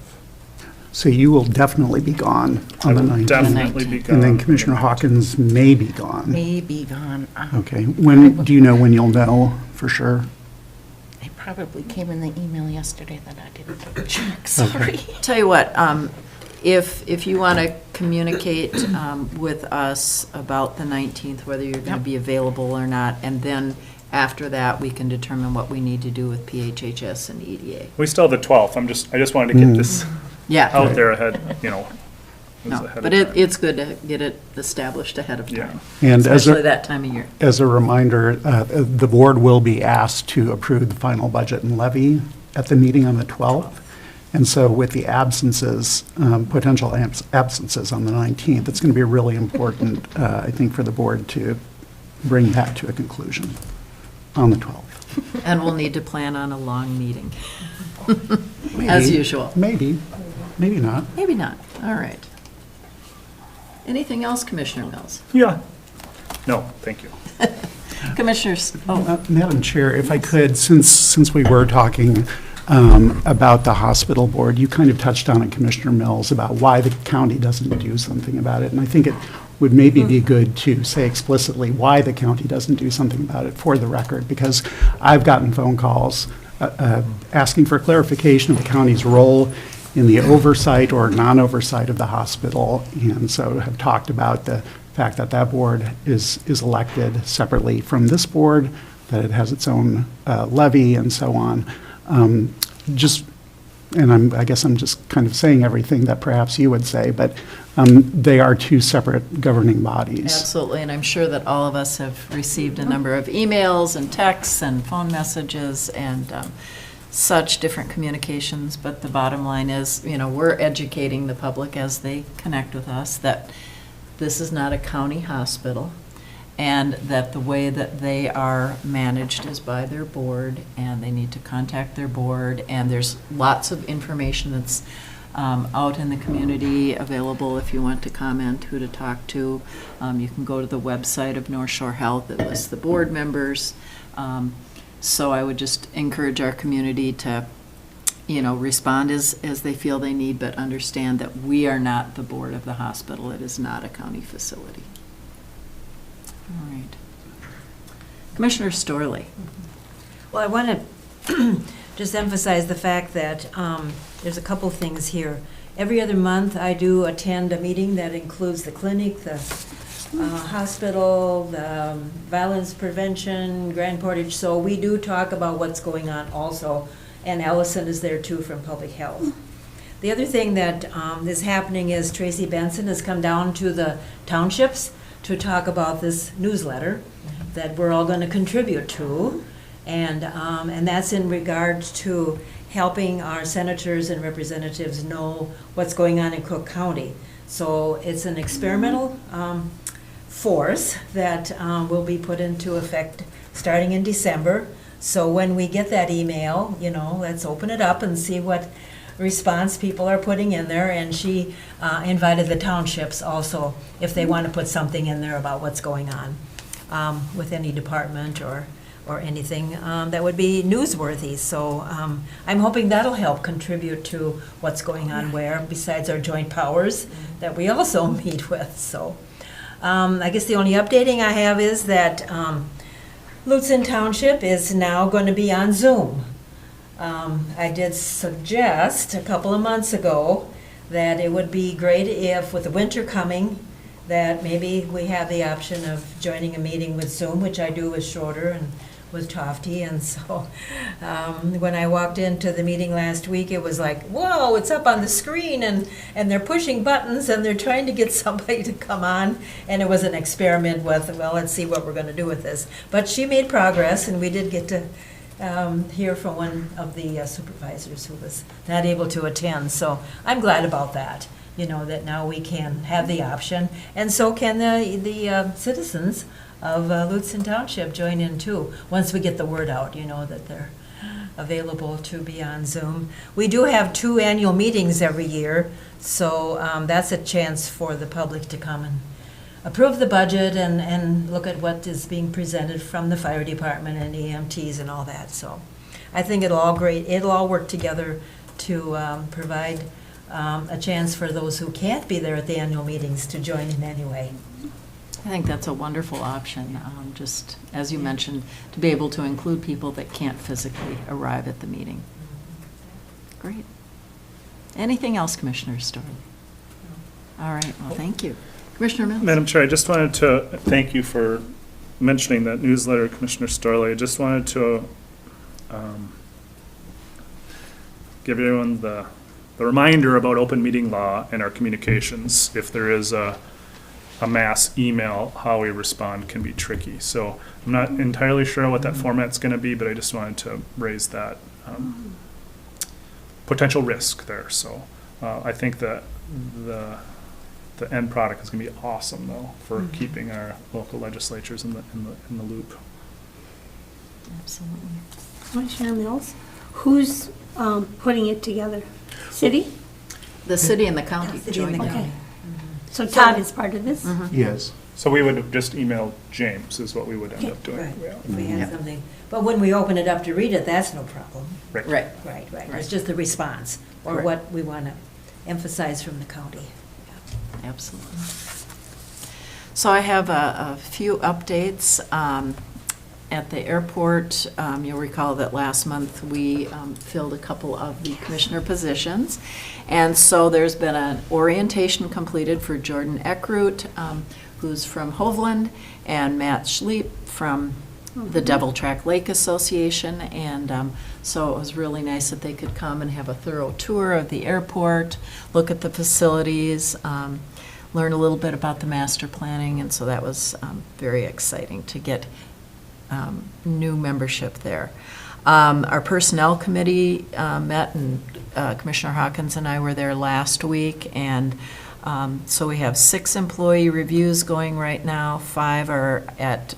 So you will definitely be gone on the I will 19th. definitely be gone. And then on the Commissioner 19th. Hawkins may be gone. May be gone. Okay. Do you know when you'll know for sure? It probably came in the email yesterday that I didn't double check, sorry. Tell you what, if you want to communicate with us about the 19th, whether you're going to Yep. be available or not, and then after that, we can determine what we need to do with PHHS and EDA. We still have the 12th. I just wanted to get this Yeah. out there ahead, No, ahead but of time. it's good to get it established ahead of Yeah. time. And Especially that time of year. as a reminder, the board will be asked to approve the final budget and levy at the meeting on the 12th. And so with the absences, potential absences on the 19th, it's going to be really important, I think, for the board to bring that to a conclusion on the 12th. And we'll need to plan on a long meeting, as Maybe. usual. Maybe not. Maybe not, all right. Anything else, Commissioner Mills? Yeah. No, thank you. Commissioners, oh, Madam Chair, if I could, since we were talking about the hospital board, you kind of touched on it, Commissioner Mills, about why the county doesn't do something about it. And I think it would maybe be good to say explicitly why the county doesn't do something about it for the record, because I've gotten phone calls asking for clarification of the county's role in the oversight or non-oversight of the hospital, and so have talked about the fact that that board is elected separately from this board, that it has its own levy and so on. Just and I guess I'm just kind of saying everything that perhaps you would say, but they are two separate governing bodies. Absolutely, and I'm sure that all of us have received a number of emails and texts and phone messages and such different communications, but the bottom line is, we're educating the public as they connect with us that this is not a county hospital, and that the way that they are managed is by their board, and they need to contact their board, and there's lots of information that's out in the community available if you want to comment, who to talk to. You can go to the website of North Shore Health, it lists the board members. So I would just encourage our community to, respond as they feel they need, but understand that we are not the board of the hospital. It is not a county facility. All right. Commissioner Storley. Well, I want to just emphasize the fact that there's a couple things here. Every other month, I do attend a meeting that includes the clinic, the hospital, the violence prevention, Grand Portage. So we do talk about what's going on also, and Allison is there too from Public Health. The other thing that is happening is Tracy Benson has come down to the townships to talk about this newsletter that we're all going to contribute to, and that's in regards to helping our senators and representatives know what's going on in Cook County. So it's an experimental force that will be put into effect starting in December. So when we get that email, let's open it up and see what response people are putting in there. And she invited the townships also, if they want to put something in there about what's going on with any department or anything that would be newsworthy. So I'm hoping that'll help contribute to what's going on where, besides our joint powers that we also meet with. So I guess the only updating I have is that Lutzen Township is now going to be on Zoom. I did suggest a couple of months ago that it would be great if, with the winter coming, that maybe we have the option of joining a meeting with Zoom, which I do with Schroeder and with Tofty. And so when I walked into the meeting last week, it was like, whoa, it's up on the screen, and they're pushing buttons, and they're trying to get somebody to come on. And it was an experiment with, well, let's see what we're going to do with this. But she made progress, and we did get to hear from one of the supervisors who was not able to attend. So I'm glad about that, that now we can have the option. And so can the citizens of Lutzen Township join in too, once we get the word out, that they're available to be on Zoom. We do have 2 annual meetings every year, so that's a chance for the public to come and approve the budget and look at what is being presented from the fire department and EMTs and all that. So I think it'll all work together to provide a chance for those who can't be there at the annual meetings to join in anyway. I think that's a wonderful option, just as you mentioned, to be able to include people that can't physically arrive at the meeting. Great. Anything else, Commissioner Storley? All right, well, thank you. Commissioner Mills? Madam Chair, I just wanted to thank you for mentioning that newsletter, Commissioner Storley. I just wanted to give everyone the reminder about open meeting law and our communications. If there is a mass email, how we respond can be tricky. So I'm not entirely sure what that format's going to be, but I just wanted to raise that potential risk there. So I think that the end product is going to be awesome, though, for keeping our local legislatures in the loop. Absolutely. Commissioner Mills, who's putting it together? City? The city and the county City and the jointly. county. So Todd is part of this? Yes. So we would just email James is what we would end up doing. Right, Yeah. if we had something. But when we open it up to read it, that's no problem. Right. Right. Right. It's just the response, or Correct. what we want to emphasize from the county. Absolutely. So I have a few updates. At the airport, you'll recall that last month we filled a couple of the commissioner positions. And so there's been an orientation completed for Jordan Eckroot, who's from Hovland, and Matt Schleep from the Devil Track Lake Association. And So it was really nice that they could come and have a thorough tour of the airport, look at the facilities, learn a little bit about the master planning, and so that was very exciting to get new membership there. Our Personnel Committee met, and Commissioner Hawkins and I were there last week, and so we have 6 employee reviews going right now. 5 are at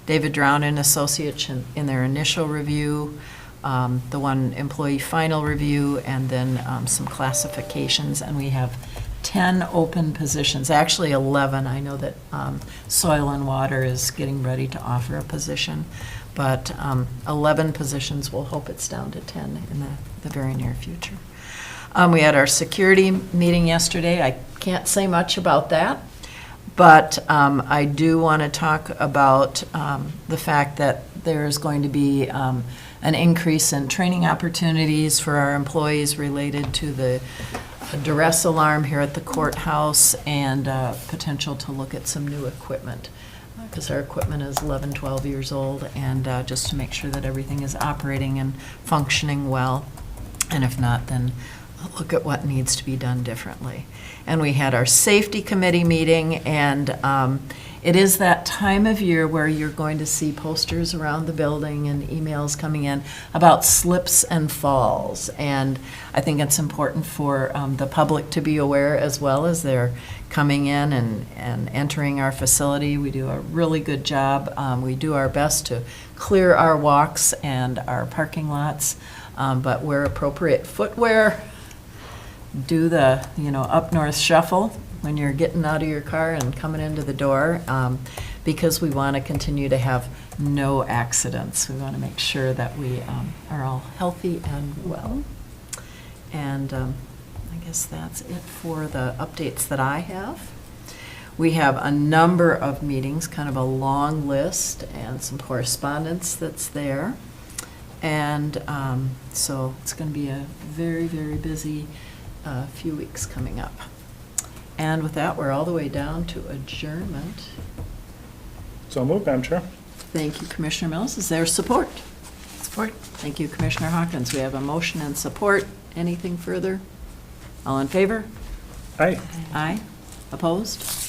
David Drown and Associates in their initial review, the 1 employee final review, and then some classifications, and we have 10 open positions, actually 11. I know that Soil and Water is getting ready to offer a position, but 11 positions. We'll hope it's down to 10 in the very near future. We had our security meeting yesterday. I can't say much about that, but I do want to talk about the fact that there's going to be an increase in training opportunities for our employees related to the duress alarm here at the courthouse, and potential to look at some new equipment, because our equipment is 11, 12 years old, and just to make sure that everything is operating and functioning well, and if not, then look at what needs to be done differently. And we had our safety committee meeting, and it is that time of year where you're going to see posters around the building and emails coming in about slips and falls. And I think it's important for the public to be aware as well as they're coming in and entering our facility. We do a really good job. We do our best to clear our walks and our parking lots, but wear appropriate footwear. Do the, up north shuffle when you're getting out of your car and coming into the door, because we want to continue to have no accidents. We want to make sure that we are all healthy and well. And I guess that's it for the updates that I have. We have a number of meetings, kind of a long list, and some correspondence that's there. And so it's going to be a very, very busy few weeks coming up. And with that, we're all the way down to adjournment. So moved, Madam Chair. Thank you, Commissioner Mills. Is there support? Support. Thank you, Commissioner Hawkins. We have a motion and support. Anything further? All in favor? Aye. Aye. Opposed?